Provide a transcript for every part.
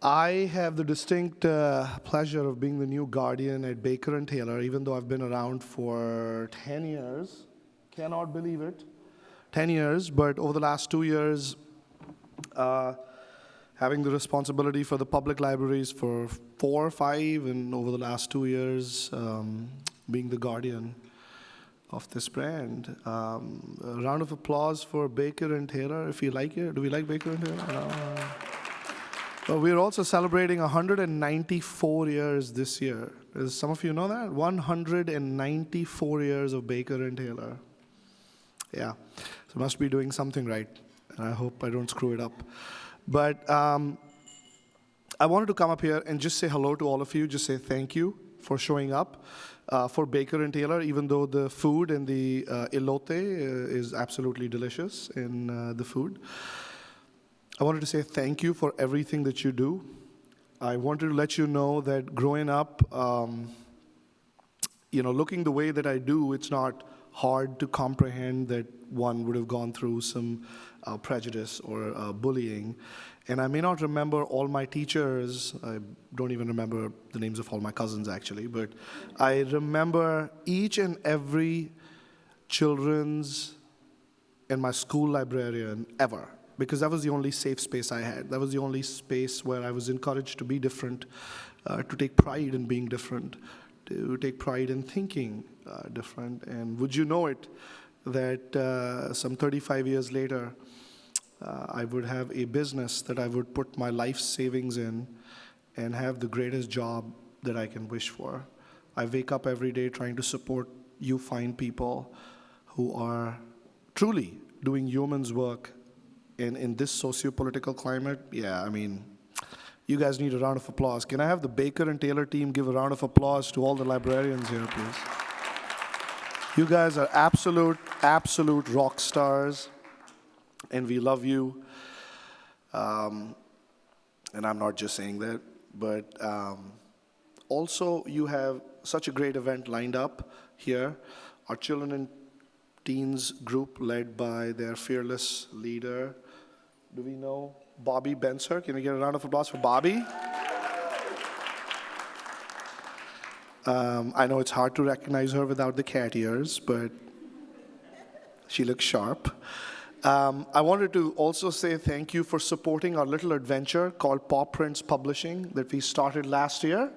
I have the distinct pleasure of being the new guardian at Baker & Taylor, even though I've been around for 10 years. Cannot believe it. 10 years, but over the last 2 years, having the responsibility for the public libraries for 4 or 5, and over the last 2 years, being the guardian of this brand. A round of applause for Baker & Taylor, if you like it. Do we like Baker & Taylor? Well, we're also celebrating 194 years this year. Does some of you know that? 194 years of Baker & Taylor. Yeah, so must be doing something right. And I hope I don't screw it up. But I wanted to come up here and just say hello to all of you, just say thank you for showing up for Baker & Taylor, even though the food and the elote is absolutely delicious in the food. I wanted to say thank you for everything that you do. I wanted to let you know that growing up, looking the way that I do, it's not hard to comprehend that one would have gone through some prejudice or bullying. And I may not remember all my teachers. I don't even remember the names of all my cousins, actually. But I remember each and every children's and my school librarian ever, because that was the only safe space I had. That was the only space where I was encouraged to be different, to take pride in being different, to take pride in thinking different. And would you know it, that some 35 years later, I would have a business that I would put my life savings in and have the greatest job that I can wish for. I wake up every day trying to support you fine people who are truly doing yeoman's work in this socio-political climate. Yeah, I mean, you guys need a round of applause. Can I have the Baker & Taylor team give a round of applause to all the librarians here, please? You guys are absolute rock stars, and we love you. And I'm not just saying that, but also you have such a great event lined up here. Our children and teens group led by their fearless leader. Do we know Bobby Benser? Can we get a round of applause for Bobby? I know it's hard to recognize her without the cat ears, but she looks sharp. I wanted to also say thank you for supporting our little adventure called Pawprints Publishing that we started last year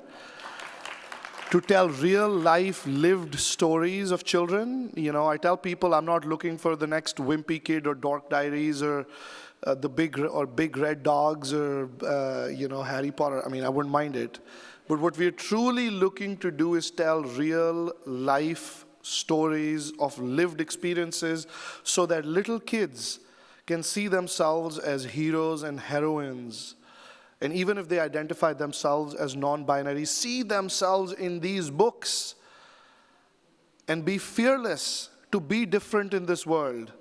to tell real-life lived stories of children. You know, I tell people I'm not looking for the next Wimpy Kid or Dork Diaries or the Big Red Dogs or Harry Potter. I mean, I wouldn't mind it. But what we're truly looking to do is tell real-life stories of lived experiences so that little kids can see themselves as heroes and heroines. And even if they identify themselves as non-binary, see themselves in these books and be fearless to be different in this world.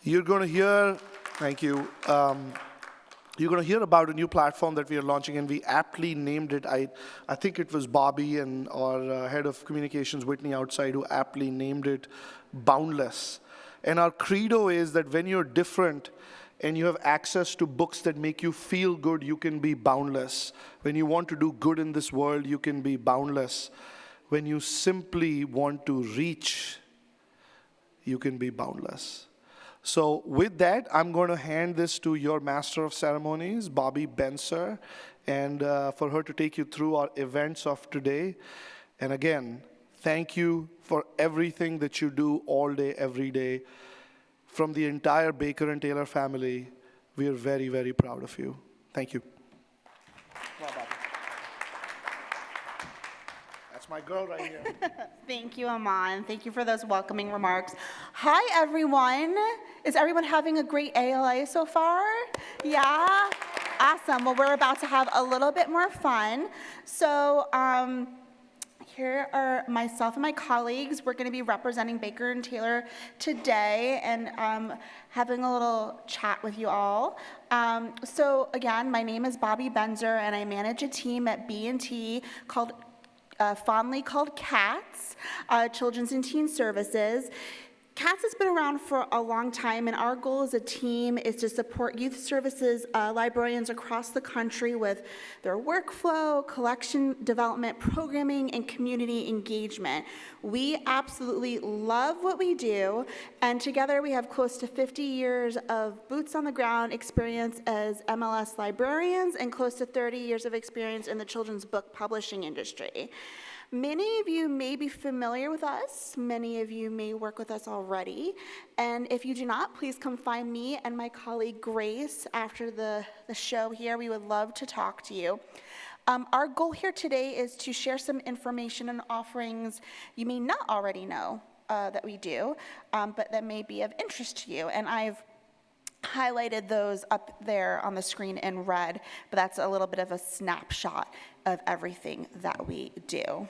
You're going to hear, thank you, you're going to hear about a new platform that we are launching, and we aptly named it. I think it was Bobby and our head of communications, Whitney, outside, who aptly named it Boundless. And our credo is that when you're different and you have access to books that make you feel good, you can be boundless. When you want to do good in this world, you can be boundless. When you simply want to reach, you can be boundless. So with that, I'm going to hand this to your Master of Ceremonies, Bobby Benser, and for her to take you through our events of today. And again, thank you for everything that you do all day, every day. From the entire Baker & Taylor family, we are very, very proud of you. Thank you. Come on, Bobby. That's my girl right here. Thank you, Aman. Thank you for those welcoming remarks. Hi, everyone. Is everyone having a great ALA so far? Yeah? Awesome. Well, we're about to have a little bit more fun. So here are myself and my colleagues. We're going to be representing Baker & Taylor today and having a little chat with you all. So again, my name is Bobby Benser, and I manage a team at B&T fondly called CATS, Children's and Teen Services. CATS has been around for a long time, and our goal as a team is to support youth services librarians across the country with their workflow, collection development, programming, and community engagement. We absolutely love what we do, and together we have close to 50 years of boots on the ground experience as MLS librarians and close to 30 years of experience in the children's book publishing industry. Many of you may be familiar with us. Many of you may work with us already. And if you do not, please come find me and my colleague Grace after the show here. We would love to talk to you. Our goal here today is to share some information and offerings you may not already know that we do, but that may be of interest to you. And I've highlighted those up there on the screen in red, but that's a little bit of a snapshot of everything that we do.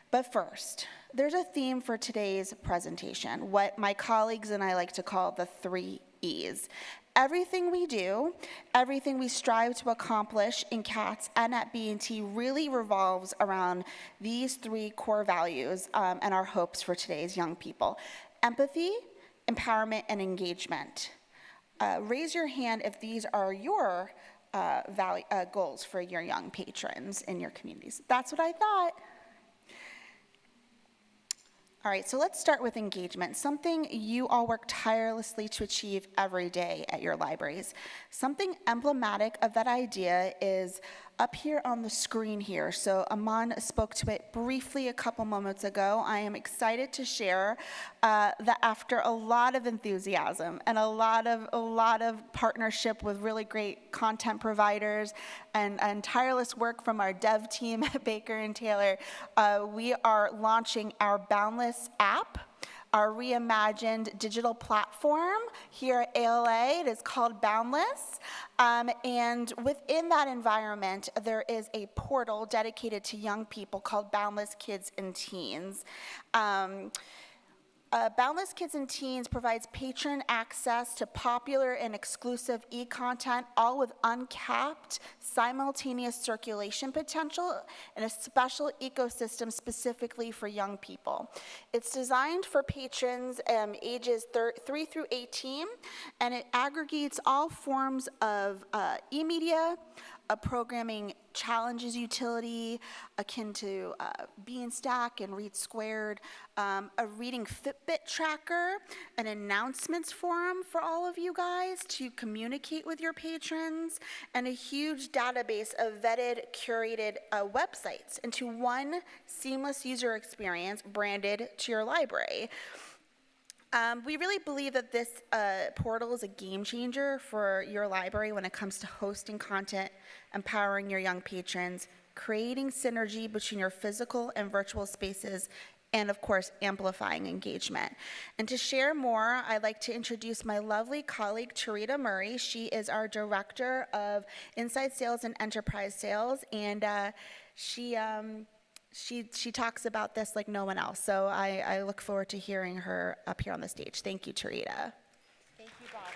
But first, there's a theme for today's presentation, what my colleagues and I like to call the 3 E's. Everything we do, everything we strive to accomplish in CATS and at B&T really revolves around these 3 core values and our hopes for today's young people: empathy, empowerment, and engagement. Raise your hand if these are your goals for your young patrons in your communities. That's what I thought. All right, so let's start with engagement, something you all work tirelessly to achieve every day at your libraries. Something emblematic of that idea is up here on the screen here. So Aman spoke to it briefly a couple moments ago. I am excited to share that after a lot of enthusiasm and a lot of partnership with really great content providers and tireless work from our dev team at Baker and Taylor, we are launching our Boundless app, our reimagined digital platform here at ALA. It is called Boundless. And within that environment, there is a portal dedicated to young people called Boundless Kids and Teens. Boundless Kids and Teens provides patron access to popular and exclusive e-content, all with uncapped, simultaneous circulation potential and a special ecosystem specifically for young people. It's designed for patrons ages 3 through 18, and it aggregates all forms of e-media, a programming challenges utility akin to Beanstack and Read Squared, a reading Fitbit tracker, an announcements forum for all of you guys to communicate with your patrons, and a huge database of vetted, curated websites into one seamless user experience branded to your library. We really believe that this portal is a game changer for your library when it comes to hosting content, empowering your young patrons, creating synergy between your physical and virtual spaces, and of course, amplifying engagement. And to share more, I'd like to introduce my lovely colleague, Tarita Murray. She is our Director of Inside Sales and Enterprise Sales, and she talks about this like no one else, so I look forward to hearing her up here on the stage. Thank you, Tarita. Thank you, Bobby.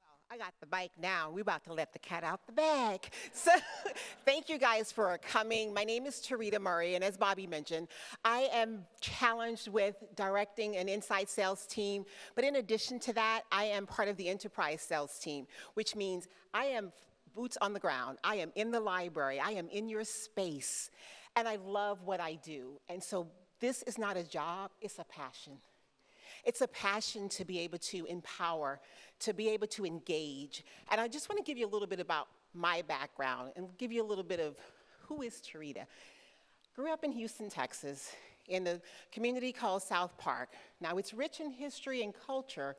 Well, I got the mic now. We're about to let the cat out the bag. So thank you guys for coming. My name is Tarita Murray, and as Bobby mentioned, I am challenged with directing an inside sales team, but in addition to that, I am part of the enterprise sales team, which means I am boots on the ground. I am in the library. I am in your space. And I love what I do. And so this is not a job, it's a passion. It's a passion to be able to empower, to be able to engage. And I just want to give you a little bit about my background and give you a little bit of who is Tarita. Grew up in Houston, Texas, in a community called South Park. Now, it's rich in history and culture,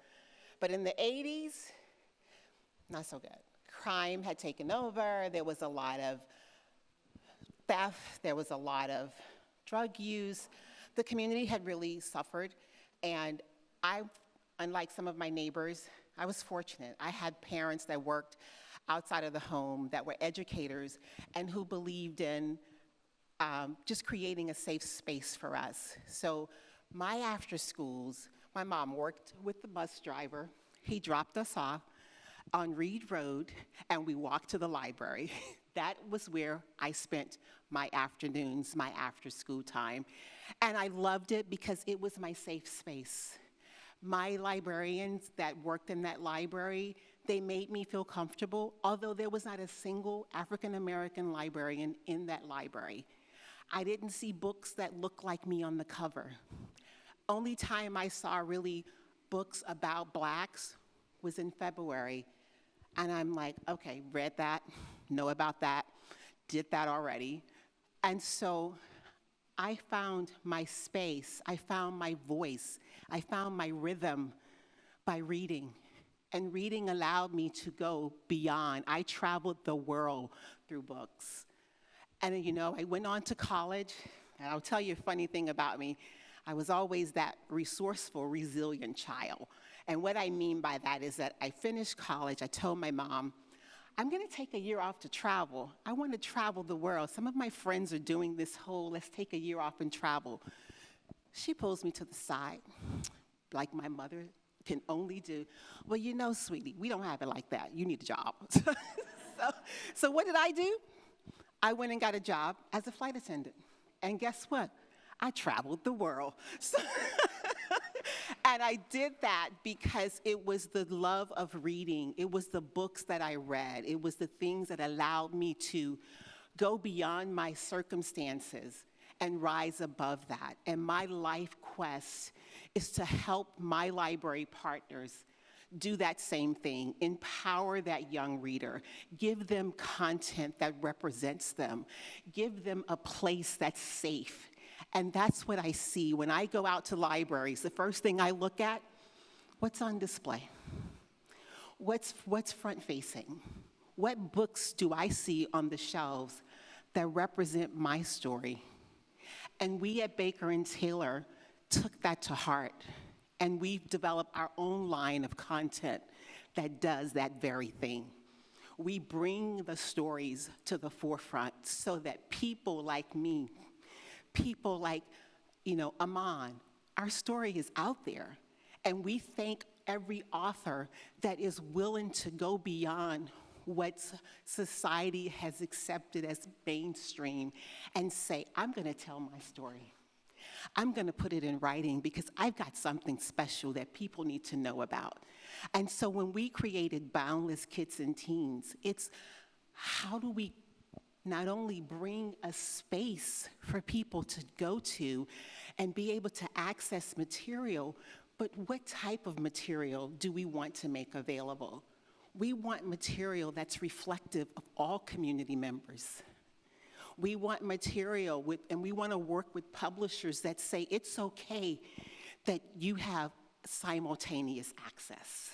but in the 80s, not so good. Crime had taken over. There was a lot of theft. There was a lot of drug use. The community had really suffered. And I, unlike some of my neighbors, I was fortunate. I had parents that worked outside of the home, that were educators, and who believed in just creating a safe space for us. So my after schools, my mom worked with the bus driver. He dropped us off on Reed Road, and we walked to the library. That was where I spent my afternoons, my after-school time. And I loved it because it was my safe space. My librarians that worked in that library, they made me feel comfortable, although there was not a single African-American librarian in that library. I didn't see books that looked like me on the cover. Only time I saw really books about Blacks was in February. And I'm like, okay, read that, know about that, did that already. And so I found my space, I found my voice, I found my rhythm by reading. And reading allowed me to go beyond. I traveled the world through books. And you know, I went on to college, and I'll tell you a funny thing about me. I was always that resourceful, resilient child. And what I mean by that is that I finished college, I told my mom, I'm gonna take a year off to travel. I want to travel the world. Some of my friends are doing this whole, let's take a year off and travel. She pulls me to the side, like my mother can only do. Well, you know, sweetie, we don't have it like that. You need a job. So what did I do? I went and got a job as a flight attendant. And guess what? I traveled the world. And I did that because it was the love of reading. It was the books that I read. It was the things that allowed me to go beyond my circumstances and rise above that. And my life quest is to help my library partners do that same thing, empower that young reader, give them content that represents them, give them a place that's safe. And that's what I see when I go out to libraries. The first thing I look at, what's on display? What's front-facing? What books do I see on the shelves that represent my story? And we at Baker and Taylor took that to heart. And we've developed our own line of content that does that very thing. We bring the stories to the forefront so that people like me, people like, you know, Aman, our story is out there. And we thank every author that is willing to go beyond what society has accepted as mainstream and say, I'm gonna tell my story. I'm gonna put it in writing because I've got something special that people need to know about. And so when we created Boundless Kids and Teens, it's how do we not only bring a space for people to go to and be able to access material, but what type of material do we want to make available? We want material that's reflective of all community members. We want material and we want to work with publishers that say it's okay that you have simultaneous access.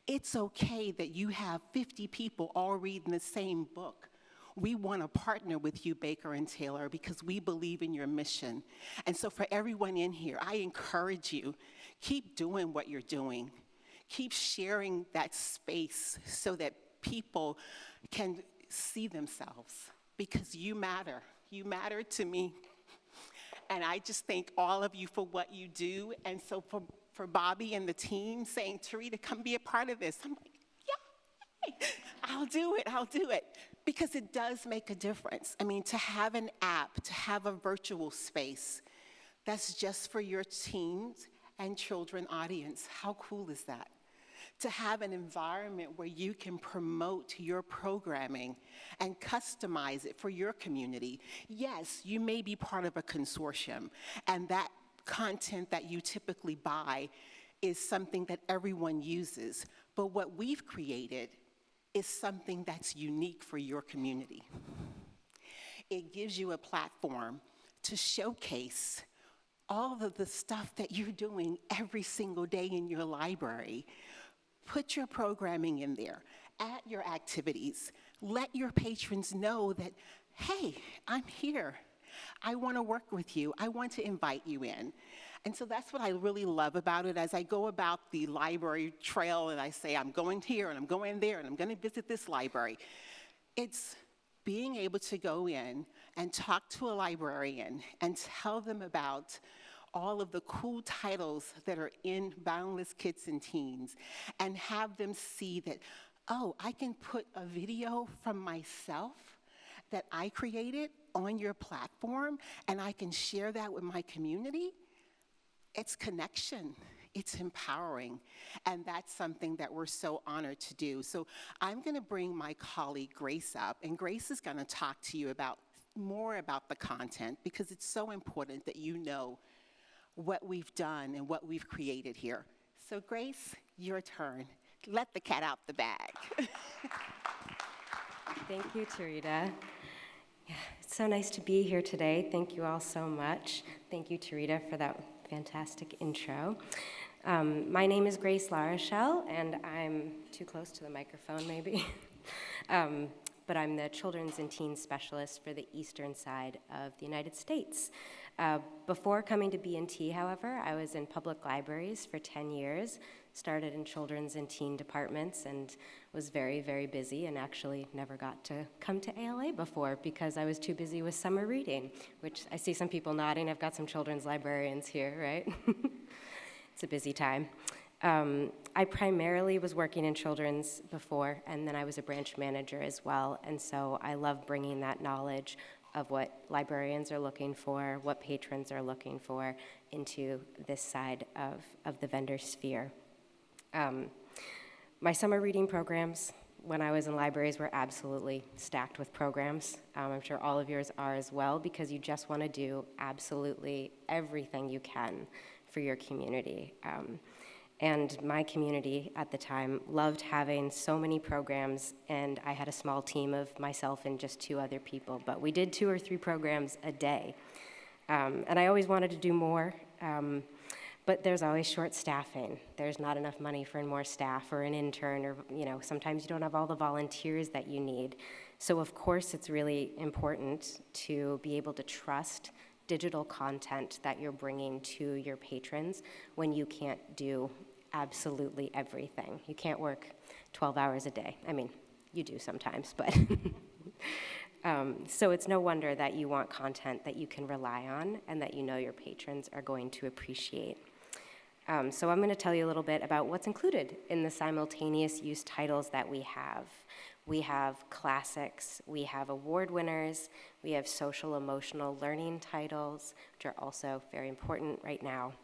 It's okay that you have 50 people all reading the same book. We want to partner with you, Baker and Taylor, because we believe in your mission. And so for everyone in here, I encourage you, keep doing what you're doing. Keep sharing that space so that people can see themselves. Because you matter. You matter to me. And I just thank all of you for what you do. And so for Bobby and the team saying, Tarita, come be a part of this. I'm like, yeah, I'll do it. Because it does make a difference. I mean, to have an app, to have a virtual space that's just for your teens and children audience, how cool is that? To have an environment where you can promote your programming and customize it for your community. Yes, you may be part of a consortium, and that content that you typically buy is something that everyone uses. But what we've created is something that's unique for your community. It gives you a platform to showcase all of the stuff that you're doing every single day in your library. Put your programming in there, add your activities. Let your patrons know that, hey, I'm here. I want to work with you. I want to invite you in. And so that's what I really love about it. As I go about the library trail and I say, I'm going here and I'm going there and I'm going to visit this library, it's being able to go in and talk to a librarian and tell them about all of the cool titles that are in Boundless Kids and Teens and have them see that, oh, I can put a video from myself that I created on your platform and I can share that with my community, it's connection. It's empowering, and that's something that we're so honored to do. So I'm going to bring my colleague Grace up, and Grace is going to talk to you about more about the content, because it's so important that you know what we've done and what we've created here. So Grace, your turn. Let the cat out the bag. Thank you, Tarita. Yeah, it's so nice to be here today. Thank you all so much. Thank you, Tarita, for that fantastic intro. My name is Grace LaRochelle, and I'm too close to the microphone, maybe. But I'm the Children's and Teen Specialist for the eastern side of the United States. Before coming to B&T, however, I was in public libraries for 10 years, started in children's and teen departments, and was very, very busy, and actually never got to come to ALA before because I was too busy with summer reading, which I see some people nodding. I've got some children's librarians here, right? It's a busy time. I primarily was working in children's before, and then I was a branch manager as well, and so I love bringing that knowledge of what librarians are looking for, what patrons are looking for, into this side of the vendor sphere. My summer reading programs when I was in libraries were absolutely stacked with programs. I'm sure all of yours are as well, because you just want to do absolutely everything you can for your community. And my community at the time loved having so many programs, and I had a small team of myself and just 2 other people, but we did 2 or 3 programs a day. And I always wanted to do more, but there's always short staffing. There's not enough money for more staff or an intern, or sometimes you don't have all the volunteers that you need. So of course it's really important to be able to trust digital content that you're bringing to your patrons when you can't do absolutely everything. You can't work 12 hours a day. I mean, you do sometimes, but so it's no wonder that you want content that you can rely on and that you know your patrons are going to appreciate. So I'm going to tell you a little bit about what's included in the simultaneous use titles that we have. We have classics, we have award winners, we have social emotional learning titles, which are also very important right now.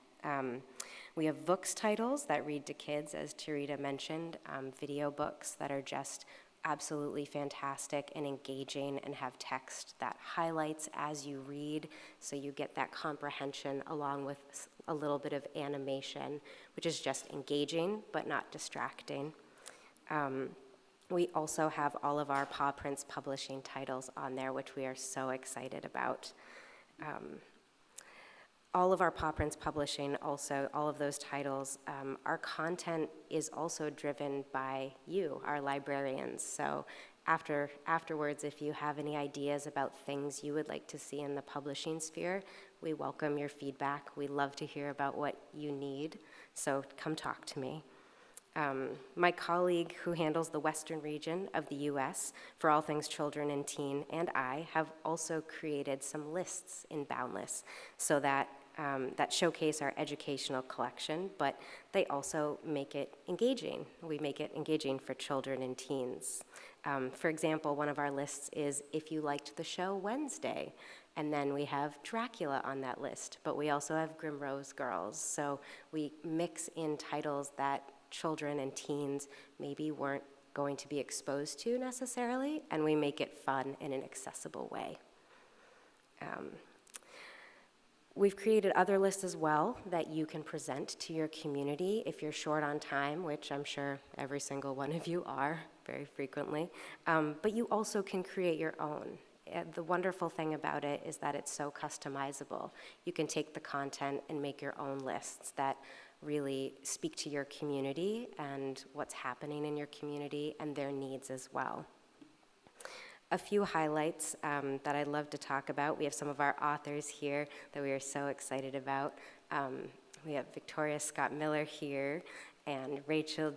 We have books titles that read to kids, as Tarita mentioned, video books that are just absolutely fantastic and engaging and have text that highlights as you read, so you get that comprehension along with a little bit of animation, which is just engaging but not distracting. We also have all of our Pawprints Publishing titles on there, which we are so excited about. All of our Pawprints Publishing, also, all of those titles, our content is also driven by you, our librarians. So afterwards, if you have any ideas about things you would like to see in the publishing sphere, we welcome your feedback. We love to hear about what you need, so come talk to me. My colleague who handles the western region of the US for all things children and teen, and I have also created some lists in Boundless so that that showcase our educational collection, but they also make it engaging. We make it engaging for children and teens. For example, one of our lists is If You Liked the Show Wednesday, and then we have Dracula on that list, but we also have Grimrose Girls. So we mix in titles that children and teens maybe weren't going to be exposed to necessarily, and we make it fun in an accessible way. We've created other lists as well that you can present to your community if you're short on time, which I'm sure every single one of you are very frequently, but you also can create your own. The wonderful thing about it is that it's so customizable. You can take the content and make your own lists that really speak to your community and what's happening in your community and their needs as well. A few highlights that I'd love to talk about. We have some of our authors here that we are so excited about. We have Victoria Scott Miller here, and Rachel,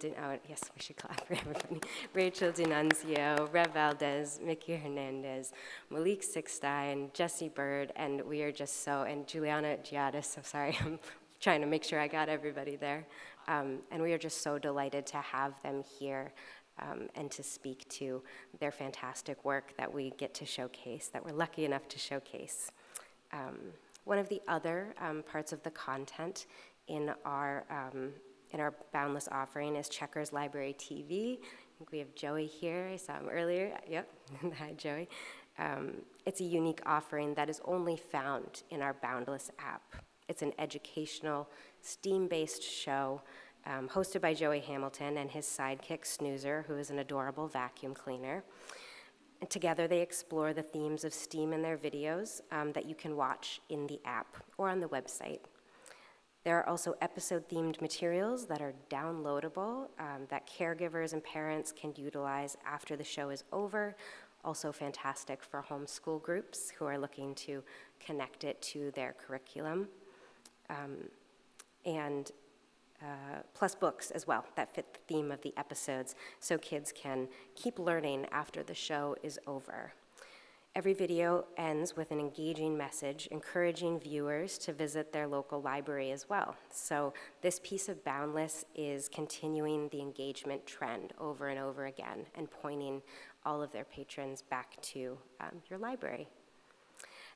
yes, we should clap for everybody. Rachel D'Annunzio, Rev Valdez, Mickey Hernandez, Malik Sixstein, Jesse Bird, and we are just so, and Juliana Giadis, I'm sorry, I'm trying to make sure I got everybody there. And we are just so delighted to have them here. and to speak to their fantastic work that we get to showcase, that we're lucky enough to showcase. One of the other parts of the content in our Boundless offering is Checkers Library TV. I think we have Joey here. I saw him earlier. Yep. Hi, Joey. It's a unique offering that is only found in our Boundless app. It's an educational, STEAM-based show hosted by Joey Hamilton and his sidekick, Snoozer, who is an adorable vacuum cleaner. And together, they explore the themes of STEAM in their videos that you can watch in the app or on the website. There are also episode-themed materials that are downloadable that caregivers and parents can utilize after the show is over. Also fantastic for homeschool groups who are looking to connect it to their curriculum. Plus books as well that fit the theme of the episodes, so kids can keep learning after the show is over. Every video ends with an engaging message encouraging viewers to visit their local library as well. So this piece of Boundless is continuing the engagement trend over and over again and pointing all of their patrons back to your library.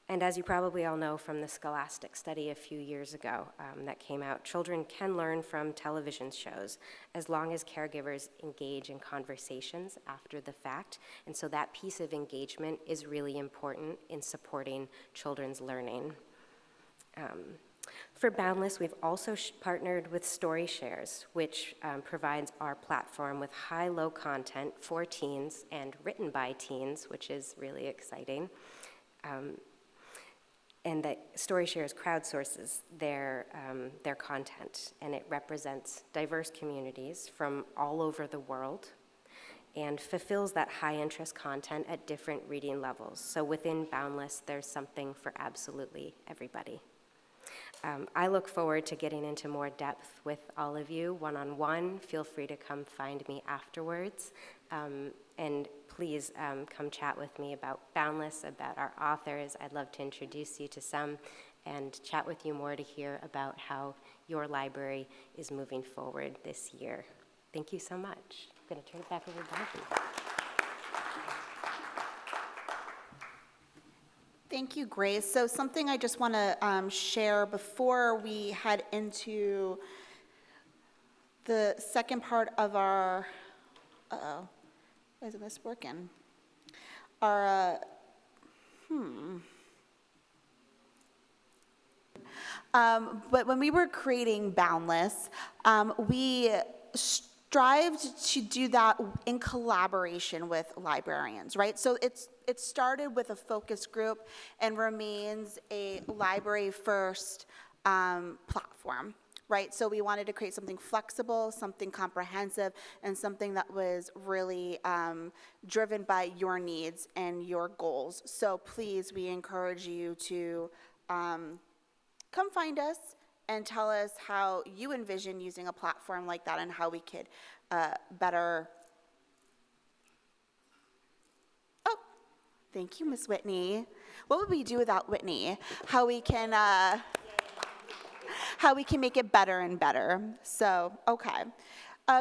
And as you probably all know from the Scholastic study a few years ago that came out, children can learn from television shows as long as caregivers engage in conversations after the fact. And so that piece of engagement is really important in supporting children's learning. For Boundless, we've also partnered with Story Shares, which provides our platform with high-low content for teens and written by teens, which is really exciting. And that StoryShares crowdsources their content, and it represents diverse communities from all over the world and fulfills that high-interest content at different reading levels. So within Boundless, there's something for absolutely everybody. I look forward to getting into more depth with all of you one-on-one. Feel free to come find me afterwards. And please come chat with me about Boundless, about our authors. I'd love to introduce you to some and chat with you more to hear about how your library is moving forward this year. Thank you so much. I'm going to turn it back over to Bobby. Thank you, Grace. So something I just want to share before we head into the second part of our, isn't this working? Our, but when we were creating Boundless, we strived to do that in collaboration with librarians, right? So it started with a focus group and remains a library-first platform, right? So we wanted to create something flexible, something comprehensive, and something that was really driven by your needs and your goals. So please, we encourage you to come find us and tell us how you envision using a platform like that and how we could better. Oh, thank you, Miss Whitney. What would we do without Whitney? How we can make it better and better. So, okay.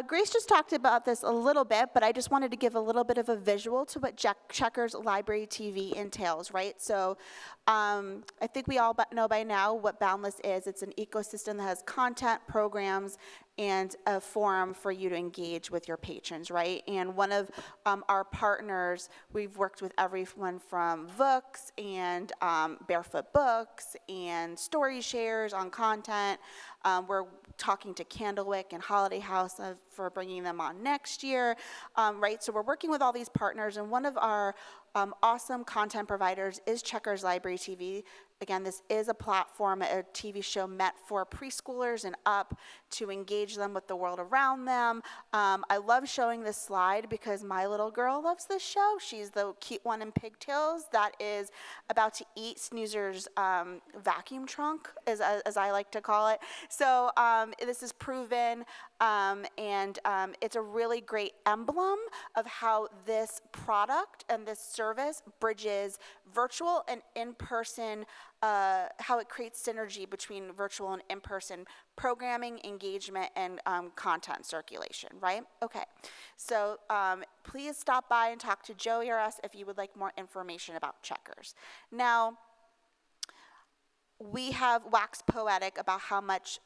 Grace just talked about this a little bit, but I just wanted to give a little bit of a visual to what Checkers Library TV entails, right? So I think we all know by now what Boundless is. It's an ecosystem that has content, programs, and a forum for you to engage with your patrons, right? And one of our partners, we've worked with everyone from Books and Barefoot Books and Story Shares on content. We're talking to Candlewick and Holiday House for bringing them on next year, right? So we're working with all these partners, and one of our awesome content providers is Checkers Library TV. Again, this is a platform, a TV show meant for preschoolers and up to engage them with the world around them. I love showing this slide because my little girl loves this show. She's the cute one in pigtails that is about to eat Snoozer's vacuum trunk, as I like to call it. So this is proven, and it's a really great emblem of how this product and this service service bridges virtual and in-person, how it creates synergy between virtual and in-person programming, engagement, and content circulation, right? Okay, so please stop by and talk to Joey or us if you would like more information about Checkers. Now, we have waxed poetic about how much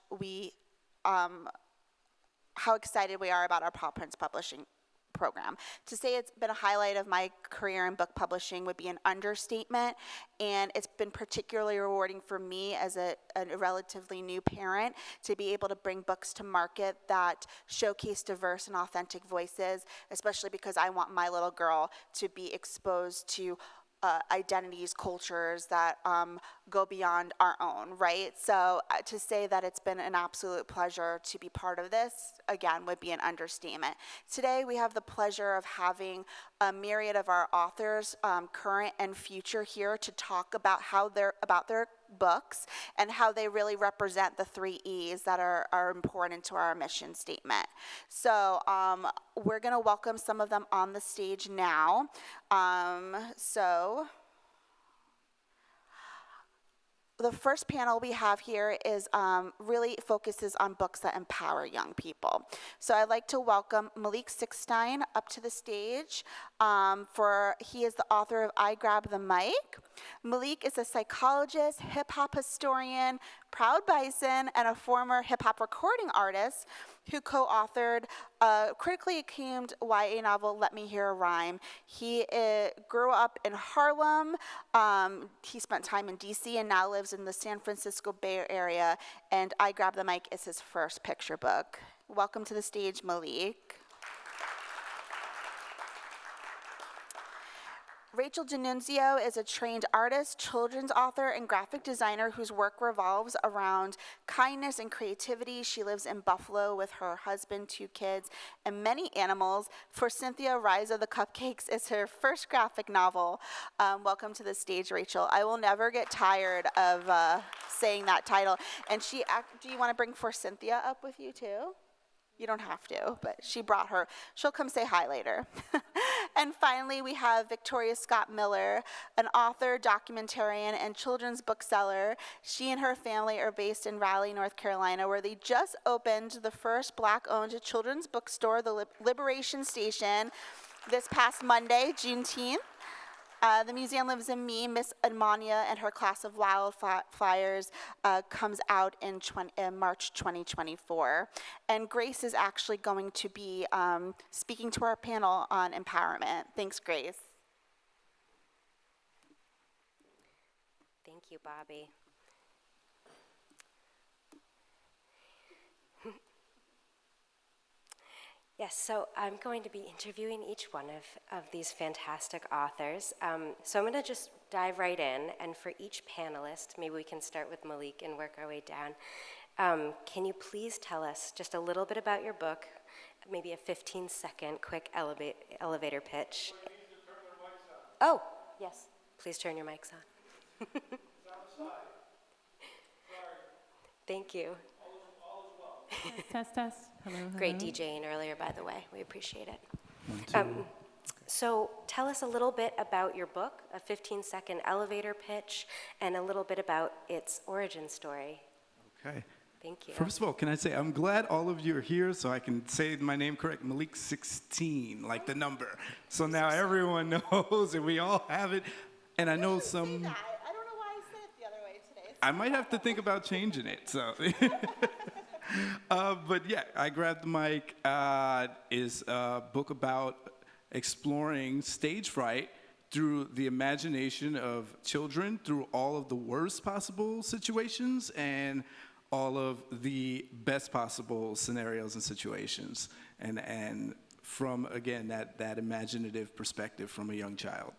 how excited we are about our Pawprints Publishing program. To say it's been a highlight of my career in book publishing would be an understatement, and it's been particularly rewarding for me as a relatively new parent to be able to bring books to market that showcase diverse and authentic voices, especially because I want my little girl to be exposed to identities, cultures that go beyond our own, right? So to say that it's been an absolute pleasure to be part of this, again, would be an understatement. Today, we have the pleasure of having a myriad of our authors, current and future, here to talk about about their books and how they really represent the 3 E's that are important to our mission statement. So we're going to welcome some of them on the stage now. The first panel we have here is really focuses on books that empower young people. So I'd like to welcome Malik Sixstein up to the stage. He is the author of I Grab the Mic. Malik is a psychologist, hip-hop historian, proud bison, and a former hip-hop recording artist who co-authored a critically acclaimed YA novel, Let Me Hear a Rhyme. He grew up in Harlem. He spent time in DC and now lives in the San Francisco Bay Area, and I Grab the Mic is his first picture book. Welcome to the stage, Malik. Rachel D'Annunzio is a trained artist, children's author, and graphic designer whose work revolves around kindness and creativity. She lives in Buffalo with her husband, 2 kids, and many animals. For Cynthia, Rise of the Cupcakes is her first graphic novel. Welcome to the stage, Rachel. I will never get tired of saying that title. And do you want to bring For Cynthia up with you too? You don't have to, but she brought her. She'll come say hi later. And finally, we have Victoria Scott Miller, an author, documentarian, and children's bookseller. She and her family are based in Raleigh, North Carolina, where they just opened the first Black-owned children's bookstore, the Liberation Station, this past Monday, Juneteenth. The Museum Lives in Me, Miss Admania and Her Class of Wildfires comes out in March 2024. And Grace is actually going to be speaking to our panel on empowerment. Thanks, Grace. Thank you, Bobby. Yes, so I'm going to be interviewing each one of these fantastic authors. So I'm going to just dive right in, and for each panelist, maybe we can start with Malik and work our way down. Can you please tell us just a little bit about your book, maybe a 15-second quick elevator pitch? Oh, yes, please turn your mics on. Thank you. Test. Hello. Great DJing earlier, by the way. We appreciate it. So tell us a little bit about your book, a 15-second elevator pitch, and a little bit about its origin story. Okay. Thank you. First of all, can I say I'm glad all of you are here so I can say my name correct, Malik 16, like the number. So now everyone knows and we all have it. And I know some... I don't know why I said it the other way today. I might have to think about changing it, so... But yeah, I Grabbed the Mic is a book about exploring stage fright through the imagination of children through all of the worst possible situations and all of the best possible scenarios and situations. And from, again, that imaginative perspective from a young child.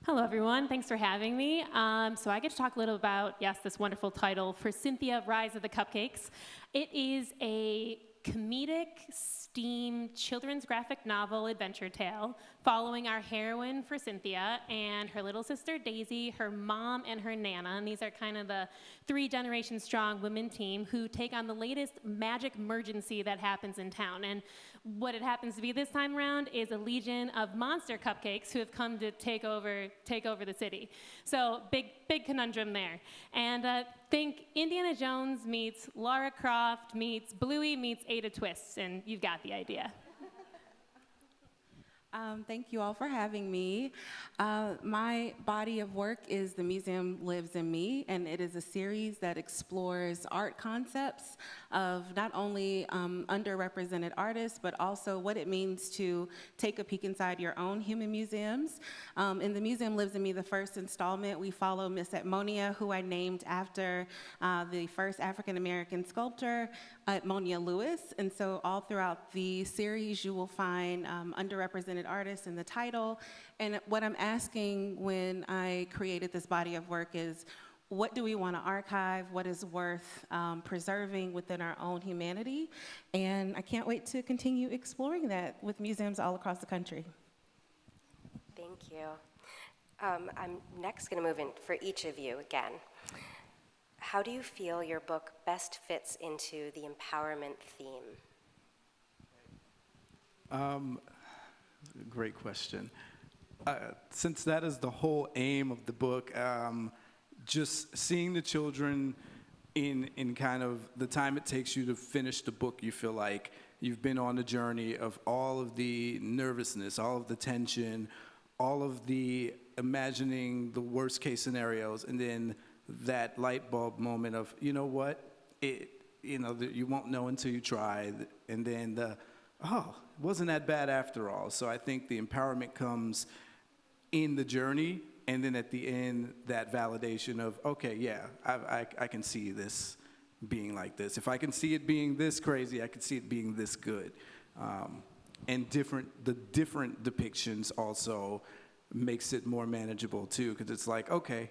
Hello, everyone. Thanks for having me. So I get to talk a little about, yes, this wonderful title, For Cynthia, Rise of the Cupcakes. It is a comedic, steamed children's graphic novel adventure tale following our heroine for Cynthia and her little sister Daisy, her mom, and her Nana. And these are kind of the 3-generation-strong women team who take on the latest magic emergency that happens in town. And what it happens to be this time around is a legion of monster cupcakes who have come to take over the city. So big conundrum there. And think Indiana Jones meets Lara Croft meets Bluey meets Ada Twists, and you've got the idea. Thank you all for having me. My body of work is The Museum Lives in Me, and it is a series that explores art concepts of not only underrepresented artists, but also what it means to take a peek inside your own human museums. In The Museum Lives in Me, the first installment, we follow Miss Edmonia, who I named after the first African-American sculptor, Edmonia Lewis. And so all throughout the series, you will find underrepresented artists in the title. And what I'm asking when I created this body of work is, what do we want to archive? What is worth preserving within our own humanity? And I can't wait to continue exploring that with museums all across the country. Thank you. I'm next going to move in for each of you again. How do you feel your book best fits into the empowerment theme? Great question. Since that is the whole aim of the book, just seeing the children in kind of the time it takes you to finish the book, you feel like you've been on the journey of all of the nervousness, all of the tension, all of the imagining the worst case scenarios, and then that light bulb moment of, you know what, you won't know until you try, and then it wasn't that bad after all. So I think the empowerment comes in the journey, and then at the end, that validation of, okay, yeah, I can see this being like this. If I can see it being this crazy, I can see it being this good. And the different depictions also makes it more manageable too, because it's like, okay,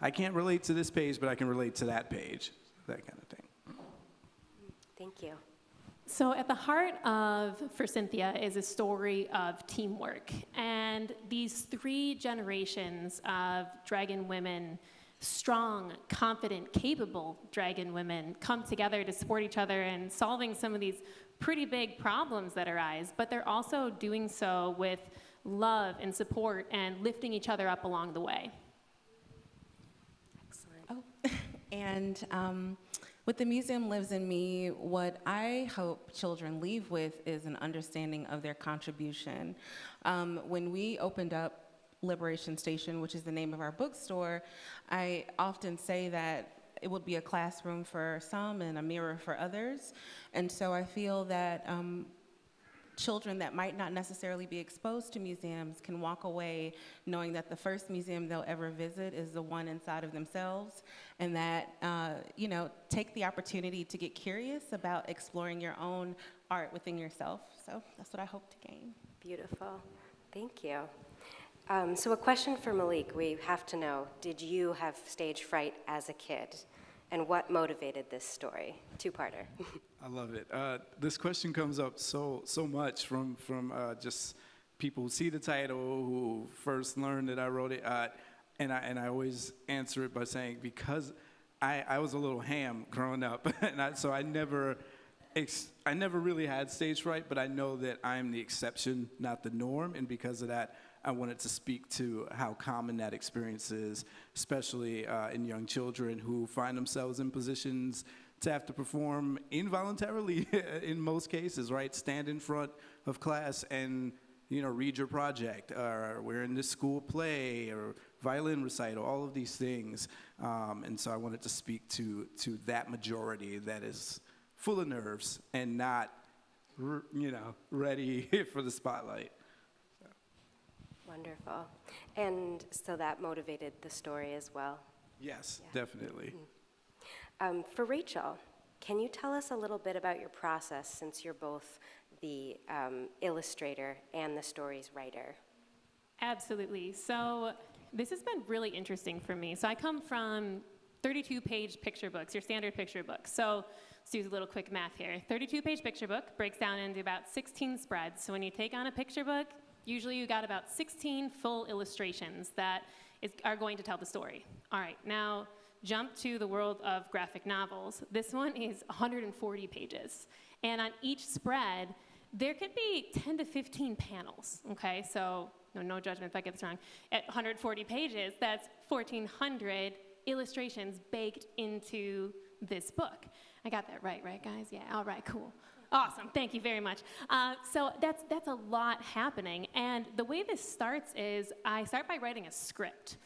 I can't relate to this page, but I can relate to that page, that kind of thing. Thank you. So at the heart of For Cynthia is a story of teamwork. And these 3 generations of dragon women, strong, confident, capable dragon women, come together to support each other in solving some of these pretty big problems that arise, but they're also doing so with love and support and lifting each other up along the way. Excellent. Oh, and with The Museum Lives in Me, what I hope children leave with is an understanding of their contribution. When we opened up Liberation Station, which is the name of our bookstore, I often say that it would be a classroom for some and a mirror for others. And so I feel that children that might not necessarily be exposed to museums can walk away knowing that the first museum they'll ever visit is the one inside of themselves, and that, take the opportunity to get curious about exploring your own art within yourself. So that's what I hope to gain. Beautiful. Thank you. So a question for Malik. We have to know, did you have stage fright as a kid? And what motivated this story? 2-parter. I love it. This question comes up so much from just people who see the title, who first learned that I wrote it, and I always answer it by saying, because I was a little ham growing up, and so I never really had stage fright, but I know that I'm the exception, not the norm, and because of that, I wanted to speak to how common that experience is, especially in young children who find themselves in positions to have to perform involuntarily in most cases, right? Stand in front of class and, read your project, or we're in this school play, or violin recital, all of these things. And so I wanted to speak to that majority that is full of nerves and not, ready for the spotlight. Wonderful. And so that motivated the story as well? Yes, Yeah. definitely. For Rachel, can you tell us a little bit about your process, since you're both the illustrator and the story's writer? Absolutely. So this has been really interesting for me. So I come from 32-page picture books, your standard picture books. So let's do a little quick math here. 32-page picture book breaks down into about 16 spreads. So when you take on a picture book, Usually you got about 16 full illustrations that are going to tell the story. All right, now jump to the world of graphic novels. This one is 140 pages. And on each spread, there could be 10 to 15 panels, okay? So no judgment if I get this wrong. At 140 pages, that's 1,400 illustrations baked into this book. I got that right, guys? Yeah, all right, cool. Awesome, thank you very much. So that's a lot happening. And the way this starts is I start by writing a script.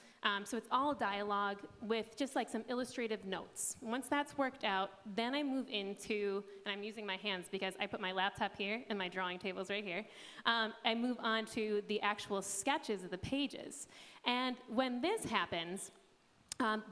So it's all dialogue with just like some illustrative notes. Once that's worked out, then I move into, and I'm using my hands because I put my laptop here and my drawing table's right here. I move on to the actual sketches of the pages. And when this happens,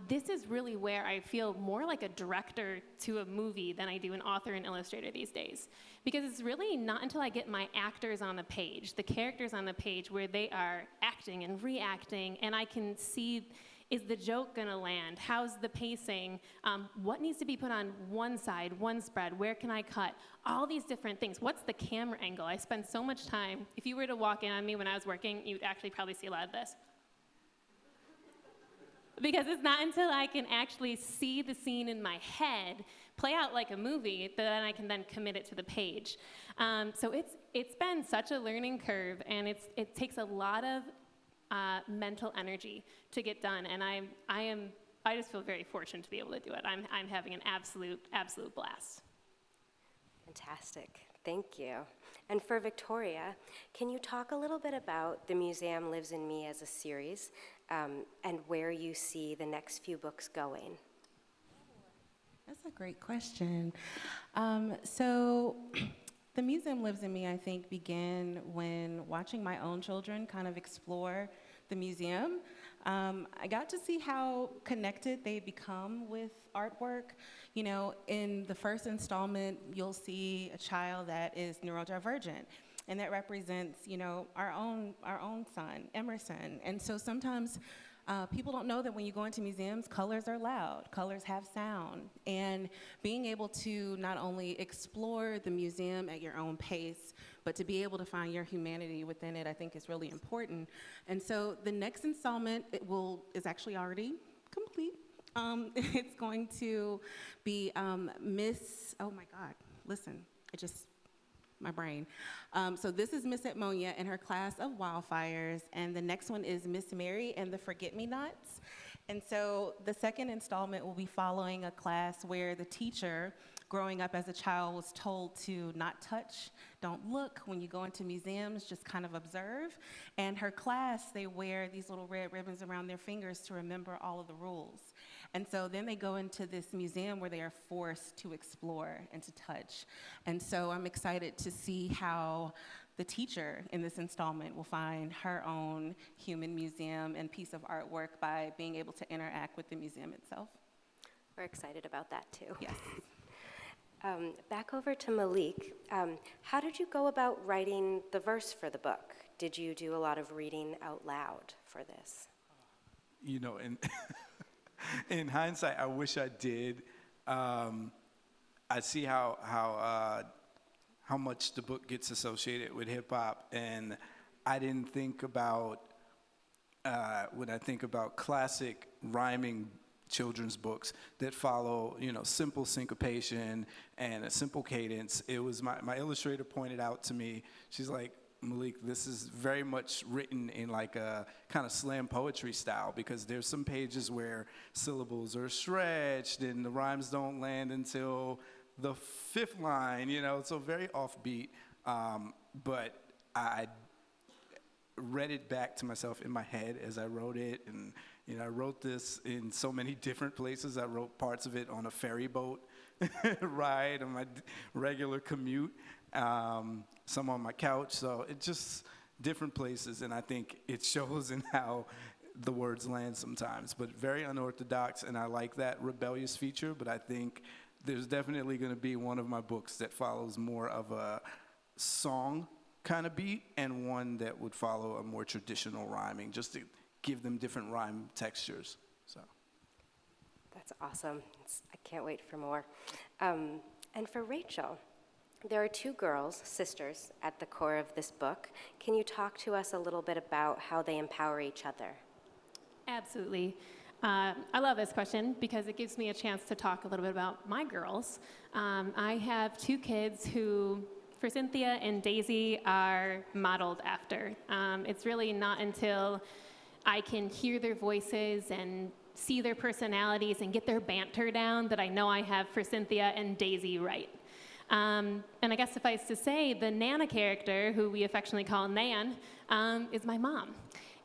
this is really where I feel more like a director to a movie than I do an author and illustrator these days. Because it's really not until I get my actors on the page, the characters on the page, where they are acting and reacting, and I can see, is the joke gonna land? How's the pacing? What needs to be put on one side, one spread? Where can I cut? All these different things. What's the camera angle? I spend so much time. If you were to walk in on me when I was working, you'd actually probably see a lot of this. Because it's not until I can actually see the scene in my head play out like a movie that I can then commit it to the page. So it's been such a learning curve, and it takes a lot of mental energy to get done. And I just feel very fortunate to be able to do it. I'm having an absolute blast. Fantastic. Thank you. And for Victoria, can you talk a little bit about The Museum Lives in Me as a series, and where you see the next few books going? That's a great question. So The Museum Lives in Me, I think, began when watching my own children kind of explore the museum. I got to see how connected they become with artwork. You know, in the first installment, you'll see a child that is neurodivergent, and that represents, you know, our own son, Emerson. And so sometimes people don't know that when you go into museums, colors are loud, colors have sound. And being able to not only explore the museum at your own pace, but to be able to find your humanity within it, I think is really important. And so the next installment is actually already complete. It's going to be Miss, oh my God, listen, my brain. So this is Miss Edmonia and her class of wildfires, and the next one is Miss Mary and the Forget-Me-Nots. And so the second installment will be following a class where the teacher, growing up as a child, was told to not touch, don't look. When you go into museums, just kind of observe. And her class, they wear these little red ribbons around their fingers to remember all of the rules. And so then they go into this museum where they are forced to explore and to touch. And so I'm excited to see how the teacher in this installment will find her own human museum and piece of artwork by being able to interact with the museum itself. We're excited about that too. Yes. Back over to Malik. How did you go about writing the verse for the book? Did you do a lot of reading out loud for this? You know, in hindsight, I wish I did. I see how much the book gets associated with hip hop, and I didn't think about when I think about classic rhyming children's books that follow, you know, simple syncopation and a simple cadence. It was my illustrator pointed out to me. She's like, Malik, this is very much written in like a kind of slam poetry style, because there's some pages where syllables are stretched and the rhymes don't land until the fifth line, you know, so very offbeat. But I read it back to myself in my head as I wrote it, and you know, I wrote this in so many different places. I wrote parts of it on a ferry boat ride on my regular commute. Some on my couch, so it's just different places, and I think it shows in how the words land sometimes, but very unorthodox, and I like that rebellious feature, but I think there's definitely going to be one of my books that follows more of a song kind of beat and one that would follow a more traditional rhyming, just to give them different rhyme textures. So That's awesome. I can't wait for more. And for Rachel, There are two girls, sisters, at the core of this book. Can you talk to us a little bit about how they empower each other? Absolutely. I love this question because it gives me a chance to talk a little bit about my girls. I have two kids who, for Cynthia and Daisy, are modeled after. It's really not until I can hear their voices and see their personalities and get their banter down that I know I have for Cynthia and Daisy right. And I guess suffice to say, the Nana character, who we affectionately call Nan, is my mom.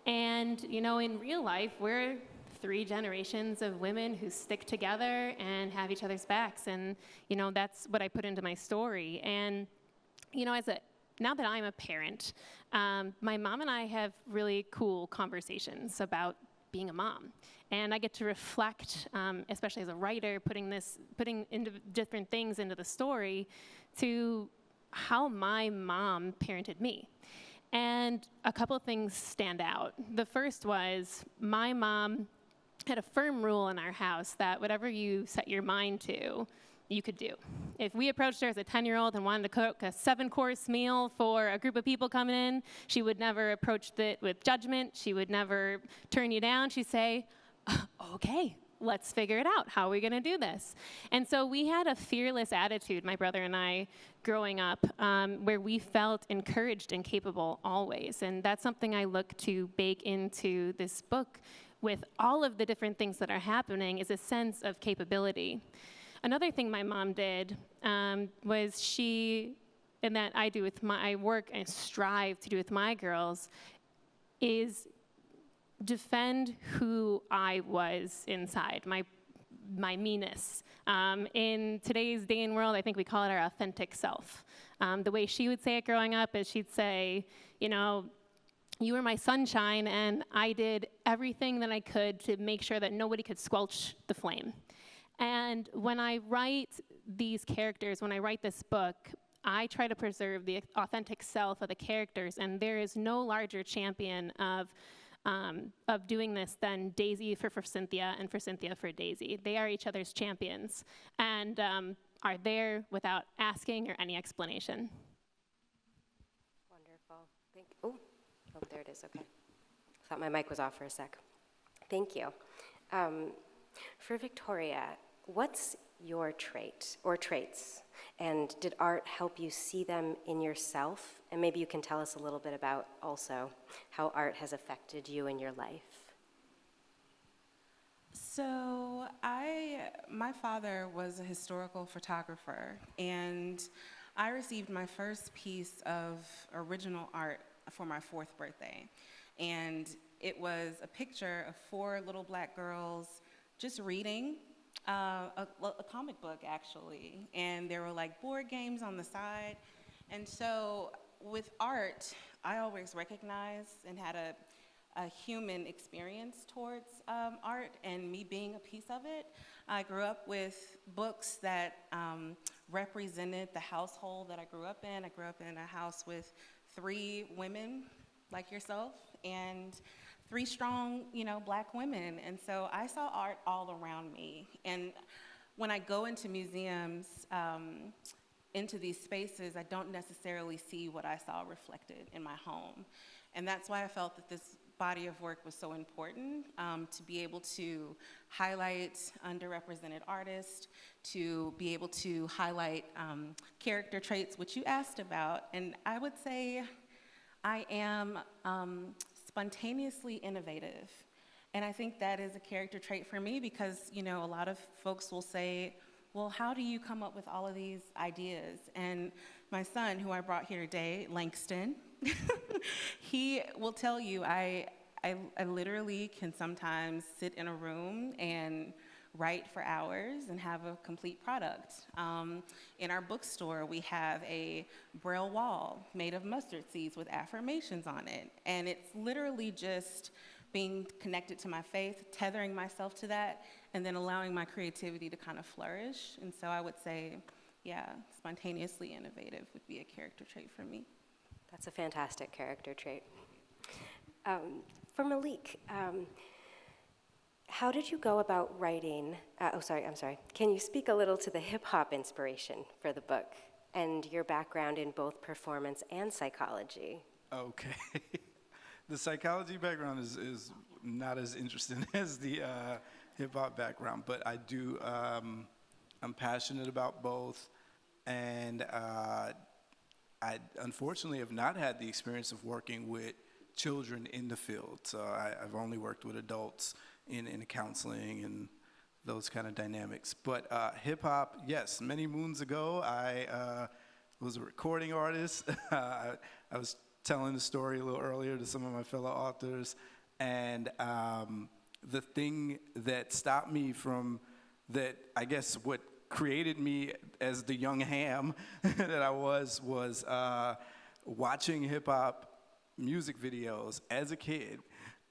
And, you know, in real life, we're 3 generations of women who stick together and have each other's backs. And, you know, that's what I put into my story. And, you know, now that I'm a parent, my mom and I have really cool conversations about being a mom. And I get to reflect, especially as a writer, putting into different things into the story, to how my mom parented me. And a couple of things stand out. The first was my mom had a firm rule in our house that whatever you set your mind to, you could do. If we approached her as a 10-year-old and wanted to cook a 7-course meal for a group of people coming in, she would never approach it with judgment. She would never turn you down. She'd say, okay, let's figure it out. How are we going to do this? And so we had a fearless attitude, my brother and I, growing up, where we felt encouraged and capable always. And that's something I look to bake into this book with all of the different things that are happening, is a sense of capability. Another thing my mom did was and that I do with I work and strive to do with my girls, is defend who I was inside, my meanness. In today's day and world, I think we call it our authentic self. The way she would say it growing up is she'd say, you know, you were my sunshine, and I did everything that I could to make sure that nobody could squelch the flame. And when I write these characters, when I write this book, I try to preserve the authentic self of the characters, and there is no larger champion of doing this than Daisy for Cynthia and for Cynthia for Daisy. They are each other's champions and are there without asking or any explanation. Wonderful. Oh, there it is. Okay. Thought my mic was off for a sec. Thank you. For Victoria, what's your trait or traits? And did art help you see them in yourself? And maybe you can tell us a little bit about also how art has affected you in your life. So my father was a historical photographer, and I received my first piece of original art for my 4th birthday. And it was a picture of 4 little black girls just reading a comic book, actually. And there were like board games on the side. And so with art, I always recognized and had a human experience towards art, and me being a piece of it. I grew up with books that represented the household that I grew up in. I grew up in a house with 3 women like yourself and 3 strong, black women. And so I saw art all around me. And when I go into museums, into these spaces, I don't necessarily see what I saw reflected in my home. And that's why I felt that this body of work was so important, to be able to highlight underrepresented artists, to be able to highlight character traits, which you asked about. And I would say I am spontaneously innovative. And I think that is a character trait for me because, a lot of folks will say, well, how do you come up with all of these ideas? And my son, who I brought here today, Langston, he will tell you I literally can sometimes sit in a room and write for hours and have a complete product. In our bookstore, we have a braille wall made of mustard seeds with affirmations on it. And it's literally just being connected to my faith, tethering myself to that, and then allowing my creativity to kind of flourish. And so I would say, spontaneously innovative would be a character trait for me. That's a fantastic character trait. For Malik, how did you go about writing? I'm sorry. Can you speak a little to the hip-hop inspiration for the book? and your background in both performance and psychology. Okay. The psychology background is not as interesting as the hip-hop background, but I do, I'm passionate about both, and I unfortunately have not had the experience of working with children in the field, so I've only worked with adults in counseling and those kind of dynamics. But hip-hop, yes, many moons ago, I was a recording artist. I was telling the story a little earlier to some of my fellow authors, and the thing that stopped me from that, I guess what created me as the young ham that I was watching hip-hop music videos as a kid.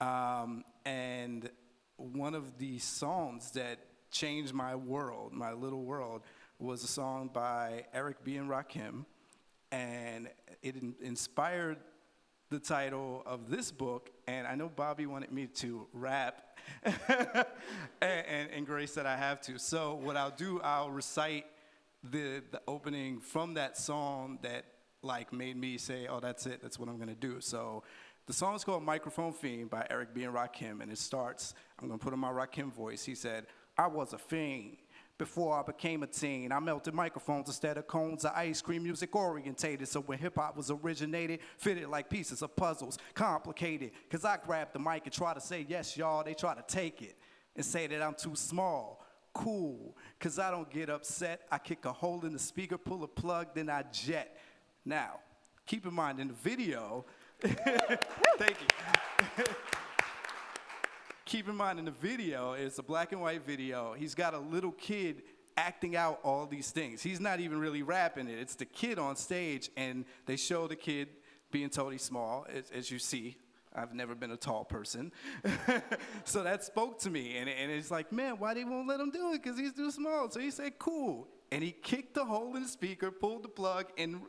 And one of the songs that changed my world, my little world, was a song by Eric B. and Rakim, and it inspired the title of this book, and I know Bobby wanted me to rap, and Grace said I have to. So what I'll do, I'll recite the opening from that song that like made me say, oh, that's it, that's what I'm gonna do. So the song is called Microphone Fiend by Eric B. and Rakim, and it starts, I'm gonna put in my Rakim voice. He said, I was a fiend before I became a teen. I melted microphones instead of cones of ice cream, music orientated. So when hip hop was originated, fitted like pieces of puzzles, complicated. Cause I grabbed the mic and try to say, yes, y'all, they try to take it and say that I'm too small. Cool, cause I don't get upset. I kick a hole in the speaker, pull a plug, then I jet. Now, keep in mind in the video, thank you. Keep in mind in the video, it's a black and white video. He's got a little kid acting out all these things. He's not even really rapping it. It's the kid on stage, and they show the kid being totally small, as you see. I've never been a tall person. So that spoke to me, and it's like, man, why they won't let him do it? Because he's too small. So he said, cool. And he kicked the hole in the speaker, pulled the plug, and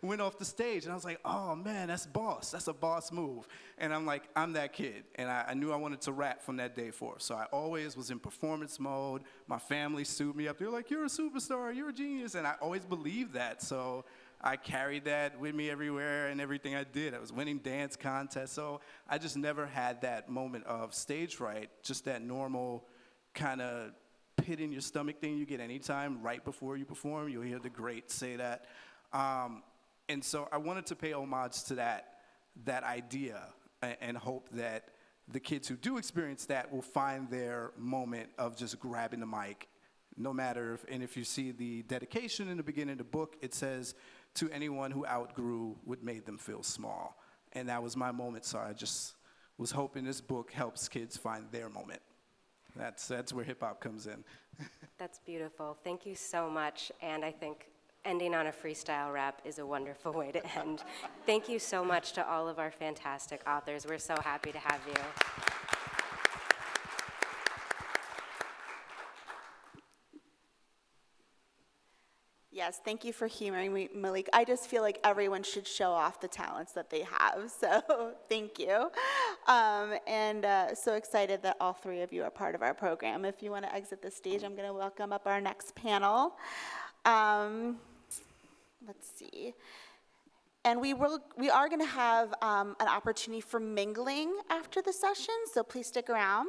went off the stage. And I was like, oh, man, that's boss. That's a boss move. And I'm like, I'm that kid. And I knew I wanted to rap from that day forth. So I always was in performance mode. My family sued me up. They were like, you're a superstar. You're a genius. And I always believed that. So I carried that with me everywhere and everything I did. I was winning dance contests. So I just never had that moment of stage fright, just that normal kind of pit in your stomach thing you get anytime right before you perform. You'll hear the greats say that. And so I wanted to pay homage to that idea and hope that the kids who do experience that will find their moment of just grabbing the mic, no matter if, and if you see the dedication in the beginning of the book, it says, to anyone who outgrew what made them feel small. And that was my moment, so I just was hoping this book helps kids find their moment. That's where hip-hop comes in. That's beautiful. Thank you so much. And I think ending on a freestyle rap is a wonderful way to end. Thank you so much to all of our fantastic authors. We're so happy to have you. Yes, thank you for humoring me, Malik. I just feel like everyone should show off the talents that they have, so thank you. So excited that all three of you are part of our program. If you want to exit the stage, I'm going to welcome up our next panel. Let's see. And we are going to have an opportunity for mingling after the session, so please stick around.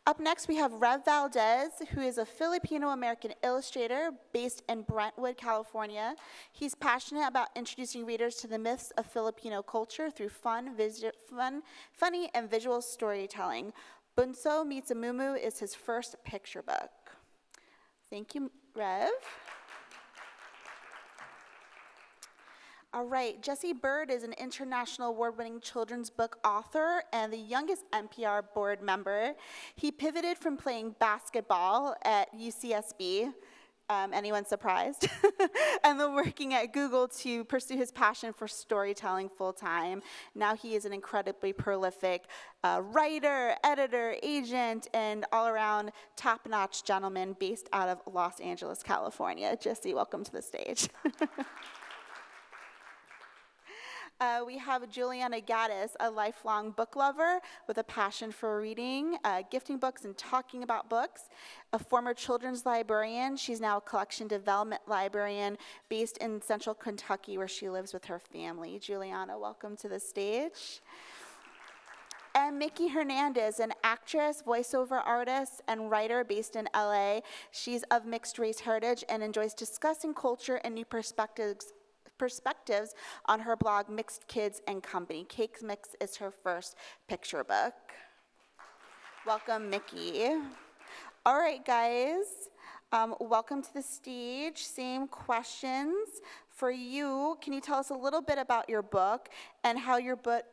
Up next, we have Rev Valdez, who is a Filipino-American illustrator based in Brentwood, California. He's passionate about introducing readers to the myths of Filipino culture through funny and visual storytelling. Bunso Meets a Mumu is his first picture book. Thank you, Rev. All right, Jesse Bird is an international award-winning children's book author and the youngest NPR board member. He pivoted from playing basketball at UCSB, anyone surprised? And then working at Google to pursue his passion for storytelling full-time. Now he is an incredibly prolific writer, editor, agent, and all-around top-notch gentleman based out of Los Angeles, California. Jesse, welcome to the stage. We have Juliana Gaddis, a lifelong book lover with a passion for reading, gifting books, and talking about books. A former children's librarian, she's now a collection development librarian based in Central Kentucky, where she lives with her family. Juliana, welcome to the stage. And Mickey Hernandez, an actress, voiceover artist, and writer based in LA. She's of mixed race heritage and enjoys discussing culture and new perspectives on her blog, Mixed Kids and Company. Cakes Mix is her first picture book. Welcome, Mickey. All right, guys, welcome to the stage. Same questions for you. Can you tell us a little bit about your book and how your book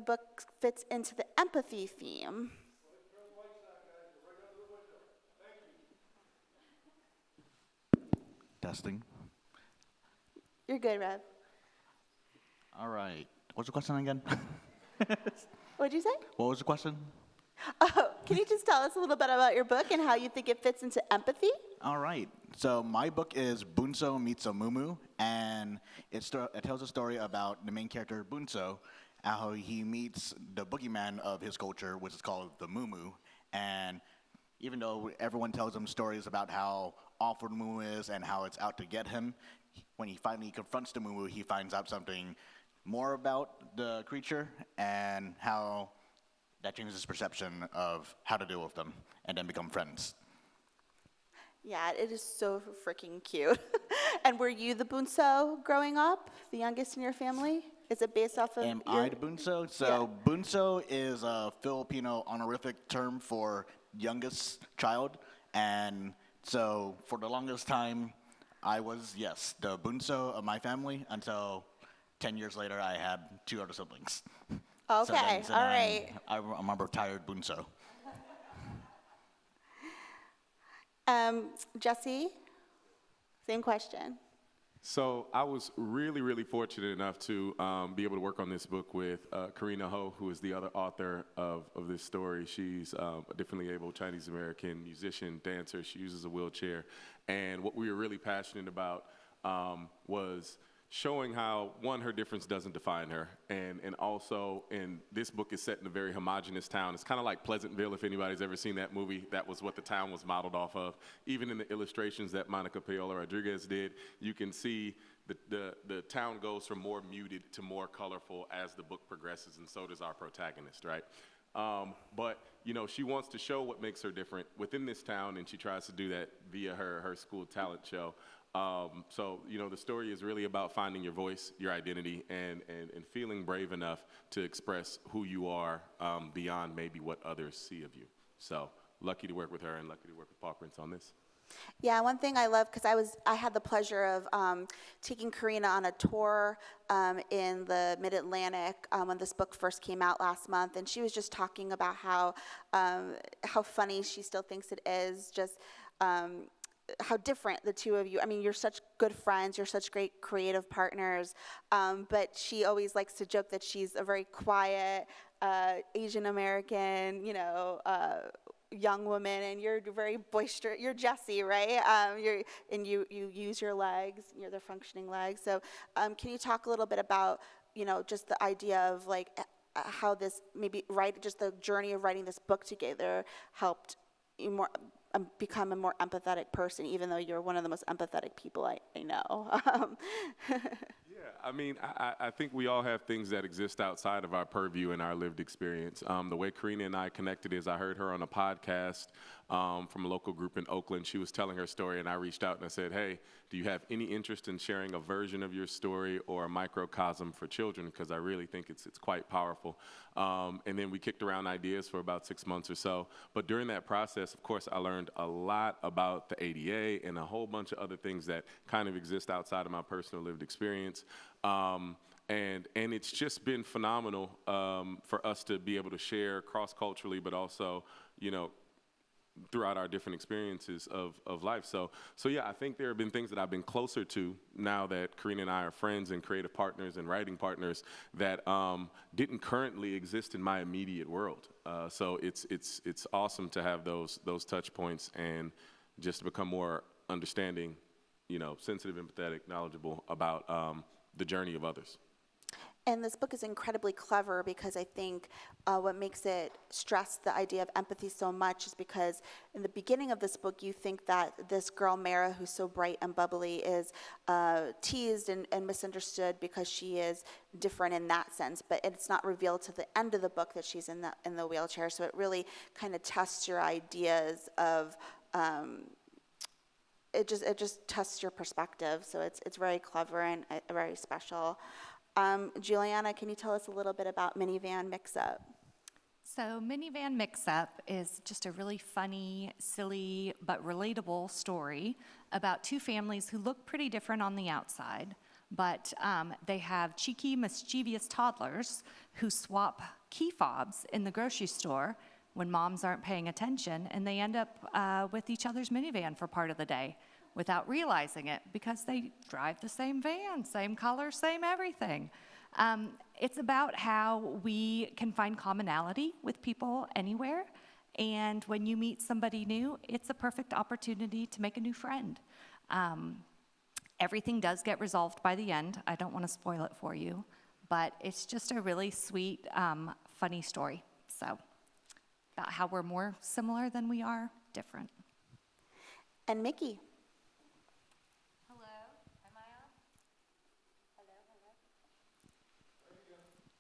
fits into the empathy theme? Testing. You're good, Rev. All right. What's the question again? What'd you say? What was the question? Oh, can you just tell us a little bit about your book and how you think it fits into empathy? All right. So my book is Bunso Meets a Mumu, and it tells a story about the main character, Bunso, how he meets the boogeyman of his culture, which is called the Mumu. And even though everyone tells him stories about how awful the Mumu is and how it's out to get him, when he finally confronts the Mumu, he finds out something more about the creature and how that changes his perception of how to deal with them and then become friends. Yeah, it is so freaking cute. And were you the Bunso growing up, the youngest in your family? Is it based off of Am I the Bunso? So Yeah. Bunso is a Filipino honorific term for youngest child. And so for the longest time, I was, yes, the Bunso of my family until 10 years later, I had 2 other siblings. Okay, all right. I'm a retired Bunso. Jesse, same question. So I was really, really fortunate enough to be able to work on this book with Karina Ho, who is the other author of this story. She's a differently able Chinese-American musician, dancer. She uses a wheelchair. And what we were really passionate about was showing how, one, her difference doesn't define her, and also, and this book is set in a very homogenous town. It's kind of like Pleasantville, if anybody's ever seen that movie. That was what the town was modeled off of. Even in the illustrations that Monica Paola Rodriguez did, you can see the town goes from more muted to more colorful as the book progresses, and so does our protagonist, right? But, you know, she wants to show what makes her different within this town, and she tries to do that via her school talent show. So, you know, the story is really about finding your voice, your identity, and feeling brave enough to express who you are beyond maybe what others see of you. So, lucky to work with her and lucky to work with Pawprints on this. Yeah, one thing I love, because I had the pleasure of taking Karina on a tour in the Mid-Atlantic when this book first came out last month, and she was just talking about how funny she still thinks it is, just how different the two of you. I mean, you're such good friends, you're such great creative partners, but she always likes to joke that she's a very quiet Asian American, you know, young woman, and you're very boisterous. You're Jessie, right? You use your legs. You're the functioning legs. So, can you talk a little bit about, you know, just the idea of like how this maybe just the journey of writing this book together helped you more become a more empathetic person, even though you're one of the most empathetic people I know. Yeah, I mean, I think we all have things that exist outside of our purview and our lived experience. The way Karina and I connected is I heard her on a podcast from a local group in Oakland. She was telling her story, and I reached out and I said, hey, do you have any interest in sharing a version of your story or a microcosm for children? Because I really think it's quite powerful. And then we kicked around ideas for about 6 months or so. But during that process, of course, I learned a lot about the ADA and a whole bunch of other things that kind of exist outside of my personal lived experience. And it's just been phenomenal for us to be able to share cross-culturally, but also, you know, throughout our different experiences of life. So yeah, I think there have been things that I've been closer to now that Karina and I are friends and creative partners and writing partners that didn't currently exist in my immediate world. So it's awesome to have those touch points and just to become more understanding, you know, sensitive, empathetic, knowledgeable about the journey of others. And this book is incredibly clever because I think what makes it stress the idea of empathy so much is because in the beginning of this book, you think that this girl, Mara, who's so bright and bubbly, is teased and misunderstood because she is different in that sense. But it's not revealed to the end of the book that she's in the wheelchair. So it really kind of tests your ideas of it just tests your perspective. So it's very clever and very special. Juliana, can you tell us a little bit about Minivan Mix-Up? So Minivan Mix-Up is just a really funny, silly, but relatable story about two families who look pretty different on the outside, but they have cheeky, mischievous toddlers who swap key fobs in the grocery store when moms aren't paying attention, and they end up with each other's minivan for part of the day without realizing it because they drive the same van, same color, same everything. It's about how we can find commonality with people anywhere, and when you meet somebody new, it's a perfect opportunity to make a new friend. Everything does get resolved by the end. I don't want to spoil it for you, but it's just a really sweet, funny story. So, about how we're more similar than we are different. And Mickey.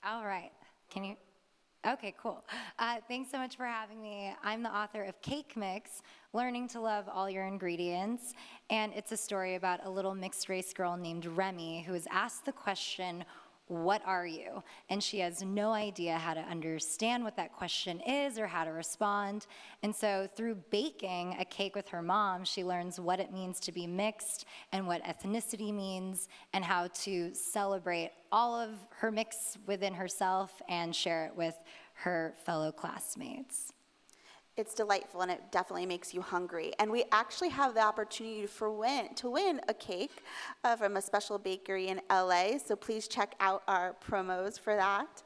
All right. Can you? Okay, cool. Thanks so much for having me. I'm the author of Cake Mix, Learning to Love All Your Ingredients. And it's a story about a little mixed race girl named Remy who is asked the question, what are you? And she has no idea how to understand what that question is or how to respond. And so through baking a cake with her mom, she learns what it means to be mixed and what ethnicity means and how to celebrate all of her mix within herself and share it with her fellow classmates. It's delightful, and it definitely makes you hungry. And we actually have the opportunity to win a cake from a special bakery in LA, so please check out our promos for that.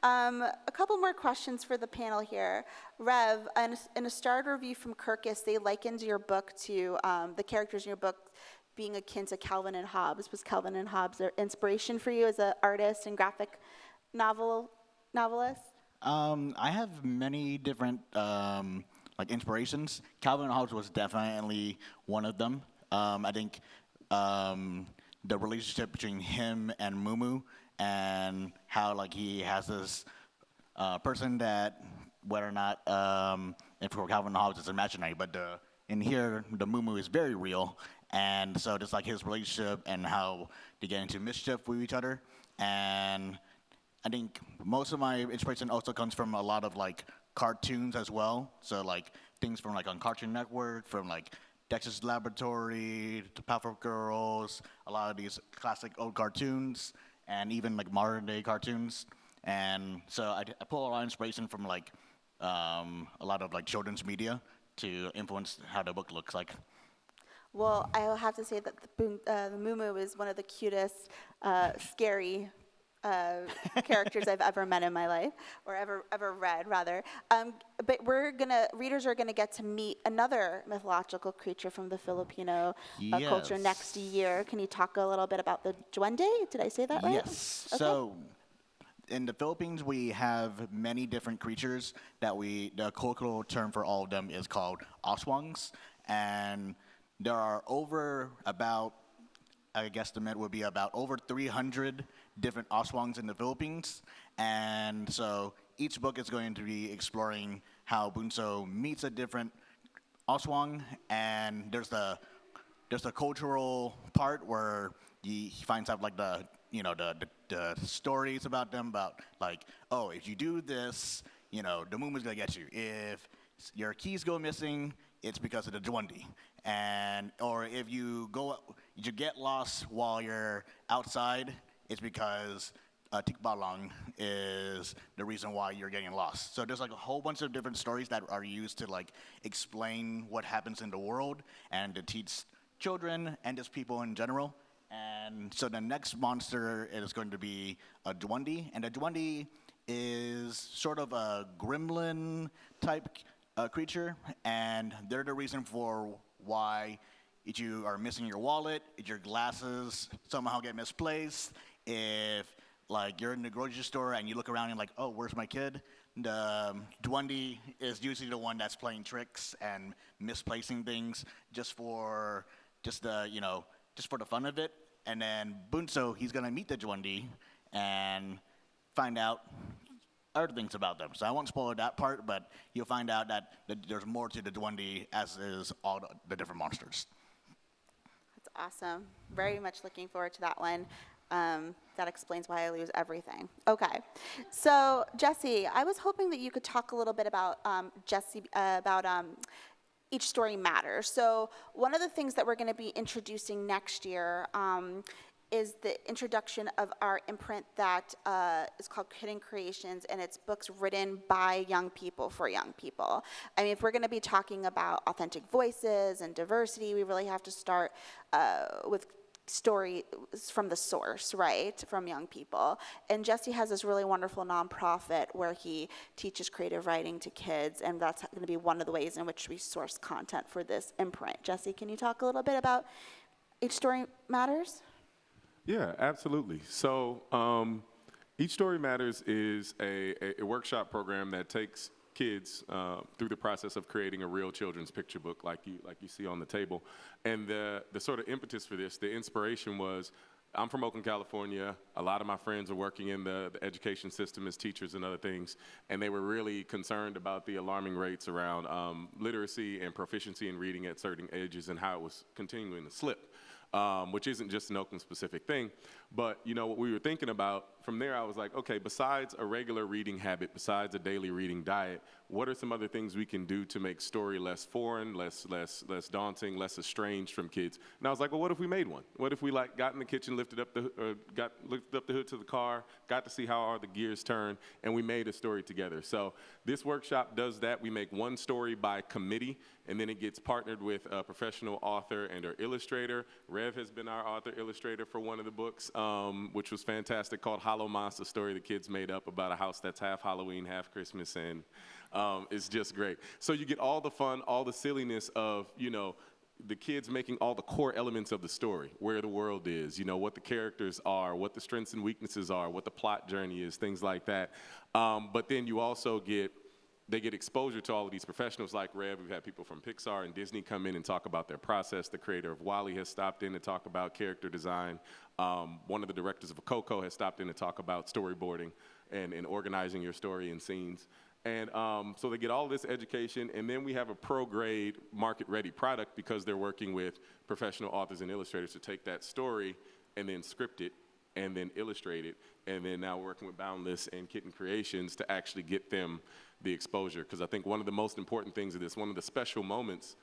A couple more questions for the panel here. Rev, in a starred review from Kirkus, they likened your book to the characters in your book being akin to Calvin and Hobbes. Was Calvin and Hobbes an inspiration for you as an artist and graphic novelist? I have many different inspirations. Calvin Hobbes was definitely one of them. I think the relationship between him and Mumu and how he has this person that whether or not if for Calvin Hobbes it's imaginary, but in here the Mumu is very real, and so just his relationship and how they get into mischief with each other. And I think most of my inspiration also comes from a lot of cartoons as well. So things from on Cartoon Network, from Dexter's Laboratory to Powerpuff Girls, a lot of these classic old cartoons, and even modern day cartoons. And so I pull a lot of inspiration from a lot of children's media to influence how the book looks like. Well, I'll have to say that the Mumu is one of the cutest, scary characters I've ever met in my life, or ever read, rather. But readers are gonna get to meet another mythological creature from the Filipino culture next year. Can you talk a little bit about the duende? Did I say that right? Yes. Okay. So in the Philippines, we have many different creatures that the colloquial term for all of them is called aswangs, and there are I guesstimate would be about over 300 different aswangs in the Philippines. And so each book is going to be exploring how Bunso meets a different aswang, and there's the cultural part where he finds out the stories about them about oh, if you do this, the Mumu's gonna get you. If your keys go missing, it's because of the duende. Or if you get lost while you're outside, it's because tikbalang is the reason why you're getting lost. So there's a whole bunch of different stories that are used to explain what happens in the world and to teach children and just people in general. And so the next monster is going to be a duende, and a duende is sort of a gremlin type creature, and they're the reason for why if you are missing your wallet, if your glasses somehow get misplaced, if Like you're in the grocery store and you look around and like, oh, where's my kid? The duende is usually the one that's playing tricks and misplacing things just for the fun of it. And then Bunso, he's gonna meet the duende and find out other things about them. So I won't spoil that part, but you'll find out that there's more to the duende as is all the different monsters. That's awesome. Very much looking forward to that one. That explains why I lose everything. Okay, so Jesse, I was hoping that you could talk a little bit about Each Story Matters. So one of the things that we're going to be introducing next year is the introduction of our imprint that is called Hidden Creations, and it's books written by young people for young people. I mean, if we're going to be talking about authentic voices and diversity, we really have to start with story from the source, right, from young people. And Jesse has this really wonderful nonprofit where he teaches creative writing to kids, and that's going to be one of the ways in which we source content for this imprint. Jesse, can you talk a little bit about Each Story Matters? Yeah, absolutely. So Each Story Matters is a workshop program that takes kids through the process of creating a real children's picture book like you see on the table. And the sort of impetus for this, the inspiration was, I'm from Oakland, California. A lot of my friends are working in the education system as teachers and other things, and they were really concerned about the alarming rates around literacy and proficiency in reading at certain ages and how it was continuing to slip. Which isn't just an Oakland-specific thing. But, you know, what we were thinking about, from there I was like, okay, besides a regular reading habit, besides a daily reading diet, what are some other things we can do to make story less foreign, less daunting, less estranged from kids? And I was like, well, what if we made one? What if we got in the kitchen, lifted up the hood to the car, got to see how all the gears turn, and we made a story together. So this workshop does that. We make one story by committee, and then it gets partnered with a professional author and our illustrator. Rev has been our author illustrator for one of the books, which was fantastic, called Hollow Monster, story the kids made up about a house that's half Halloween, half Christmas, and it's just great. So you get all the fun, all the silliness of, you know, the kids making all the core elements of the story, where the world is, you know, what the characters are, what the strengths and weaknesses are, what the plot journey is, things like that. But then you also they get exposure to all of these professionals like Rev. We've had people from Pixar and Disney come in and talk about their process. The creator of WALL-E has stopped in to talk about character design. One of the directors of Coco has stopped in to talk about storyboarding and organizing your story and scenes. And so they get all this education, and then we have a pro-grade, market-ready product because they're working with professional authors and illustrators to take that story and then script it and then illustrate it, and then now working with Boundless and Kitten Creations to actually get them the exposure. Because I think one of the most important things of this, one of the special moments,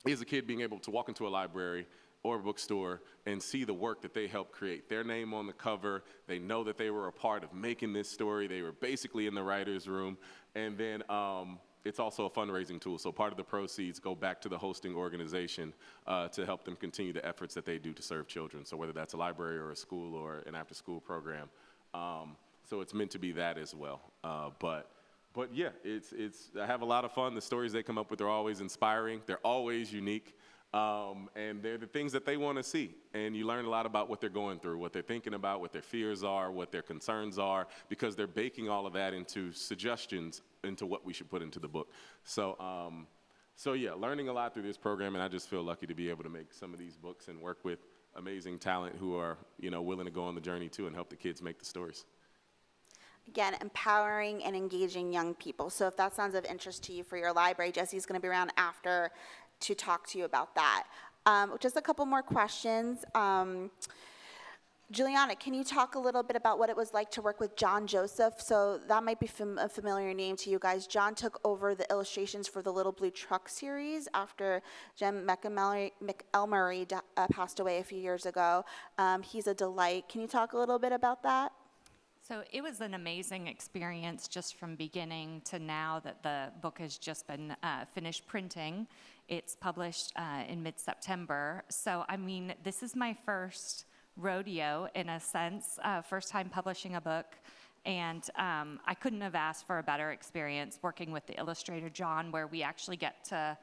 is a kid being able to walk into a library or a bookstore and see the work that they helped create. Their name on the cover, they know that they were a part of making this story, they were basically in the writer's room, and then it's also a fundraising tool, so part of the proceeds go back to the hosting organization to help them continue the efforts that they do to serve children, so whether that's a library or a school or an after-school program. So it's meant to be that as well. But yeah, I have a lot of fun. The stories they come up with are always inspiring, they're always unique. And they're the things that they want to see. And you learn a lot about what they're going through, what they're thinking about, what their fears are, what their concerns are, because they're baking all of that into suggestions into what we should put into the book. So yeah, learning a lot through this program, and I just feel lucky to be able to make some of these books and work with amazing talent who are, you know, willing to go on the journey too and help the kids make the stories. Again, empowering and engaging young people. So if that sounds of interest to you for your library, Jesse's going to be around after to talk to you about that. Just a couple more questions. Juliana, can you talk a little bit about what it was like to work with John Joseph? So that might be a familiar name to you guys. John took over the illustrations for the Little Blue Truck series after Jem McElmurray passed away a few years ago. He's a delight. Can you talk a little bit about that? So it was an amazing experience just from beginning to now that the book has just been finished printing. It's published in mid-September. So, I mean, this is my first rodeo in a sense, first time publishing a book. And I couldn't have asked for a better experience working with the illustrator, John, where we actually get to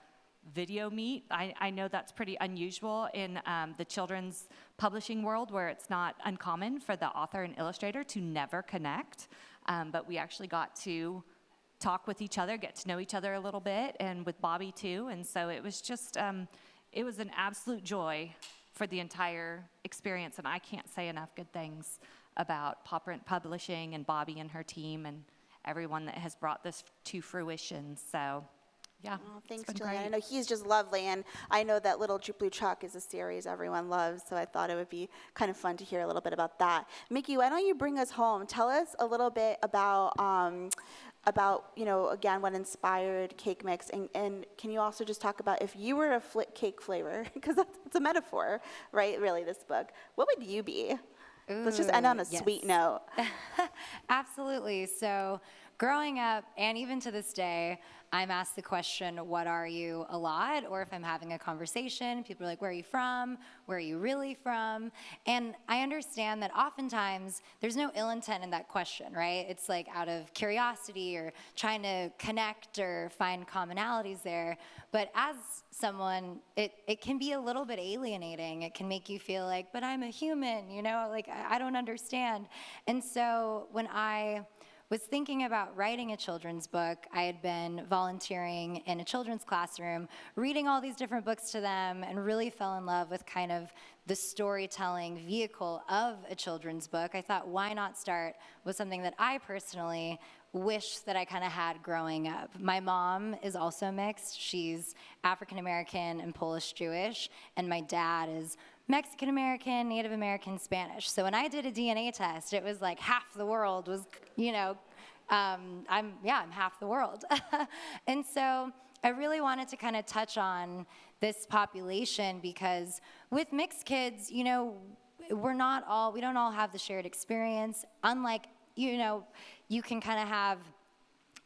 video meet. I know that's pretty unusual in the children's publishing world, where it's not uncommon for the author and illustrator to never connect. But we actually got to talk with each other, get to know each other a little bit, and with Bobby too. And so it was just, it was an absolute joy for the entire experience. And I can't say enough good things about Pawprints Publishing and Bobby and her team and everyone that has brought this to fruition. So, yeah. Oh, thanks, it's been Julian. I great. know he's just lovely, and I know that Little Blue Chuck is a series everyone loves, so I thought it would be kind of fun to hear a little bit about that. Mickey, why don't you bring us home? Tell us a little bit about again, what inspired Cake Mix, and can you also just talk about if you were a cake flavor, because that's a metaphor, right, really, this book, what would you be? Let's just end on a sweet note. Absolutely. So growing up, and even to this day, I'm asked the question, what are you, a lot? Or if I'm having a conversation, people are like, where are you from? Where are you really from? And I understand that oftentimes there's no ill intent in that question, right? It's like out of curiosity or trying to connect or find commonalities there. But as someone, it can be a little bit alienating. It can make you feel like, but I'm a human, like I don't understand. And so when I was thinking about writing a children's book, I had been volunteering in a children's classroom, reading all these different books to them, and really fell in love with kind of the storytelling vehicle of a children's book. I thought, why not start with something that I personally wish that I kind of had growing up. My mom is also mixed. She's African American and Polish Jewish, and my dad is Mexican American, Native American, Spanish. So when I did a DNA test, it was like half the world was, I'm half the world. And so I really wanted to kind of touch on this population because with mixed kids, we don't all have the shared experience. Unlike, you can kind of have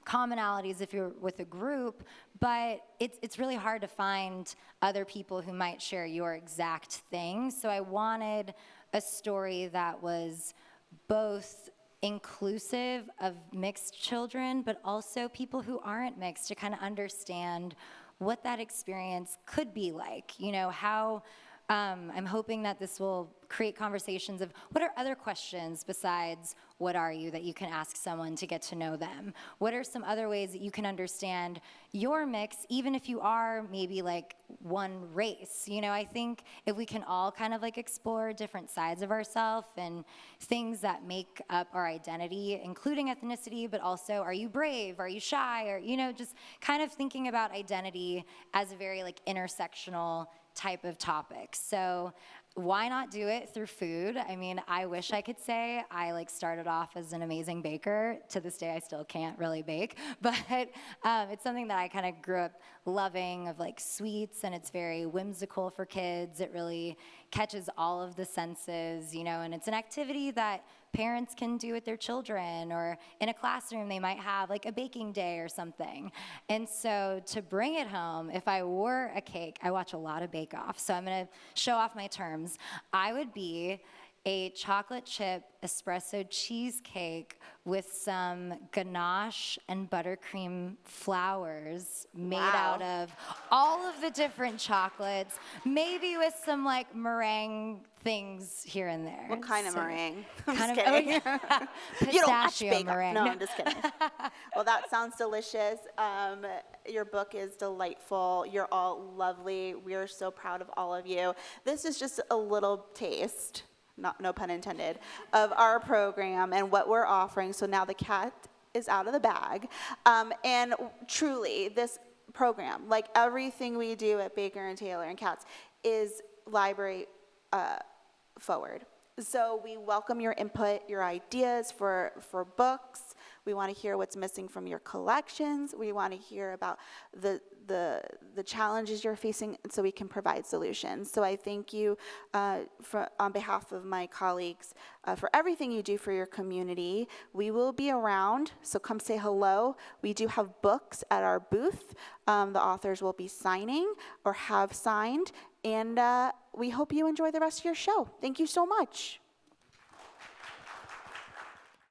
commonalities if you're with a group, but it's really hard to find other people who might share your exact thing. So I wanted a story that was both inclusive of mixed children, but also people who aren't mixed, to kind of understand what that experience could be like. How I'm hoping that this will create conversations of what are other questions besides what are you that you can ask someone to get to know them? What are some other ways that you can understand your mix, even if you are maybe like one race? I think if we can all kind of like explore different sides of ourselves and things that make up our identity, including ethnicity, but also are you brave, are you shy, or just kind of thinking about identity as a very like intersectional type of topic. So why not do it through food? I mean, I wish I could say I started off as an amazing baker. To this day, I still can't really bake, but it's something that I kind of grew up loving, of sweets, and it's very whimsical for kids. It really catches all of the senses, and it's an activity that parents can do with their children, or in a classroom they might have a baking day or something. And so to bring it home, if I were a cake, I watch a lot of Bake Off, so I'm gonna show off my terms. I would be a chocolate chip espresso cheesecake with some ganache and buttercream flowers made out of all of the different chocolates, maybe with some meringue things here and there. What kind of meringue? I'm Kind just of, kidding. You don't watch pistachio Bake Off. meringue. No, I'm just kidding. Well, that sounds delicious. Your book is delightful. You're all lovely. We are so proud of all of you. This is just a little taste, no pun intended, of our program and what we're offering. So now the cat is out of the bag. And truly, this program, like everything we do at Baker and Taylor and Katz, is library forward. So we welcome your input, your ideas for books. We want to hear what's missing from your collections. We want to hear about the challenges you're facing, so we can provide solutions. So I thank you on behalf of my colleagues for everything you do for your community. We will be around, so come say hello. We do have books at our booth. The authors will be signing or have signed, and we hope you enjoy the rest of your show. Thank you so much.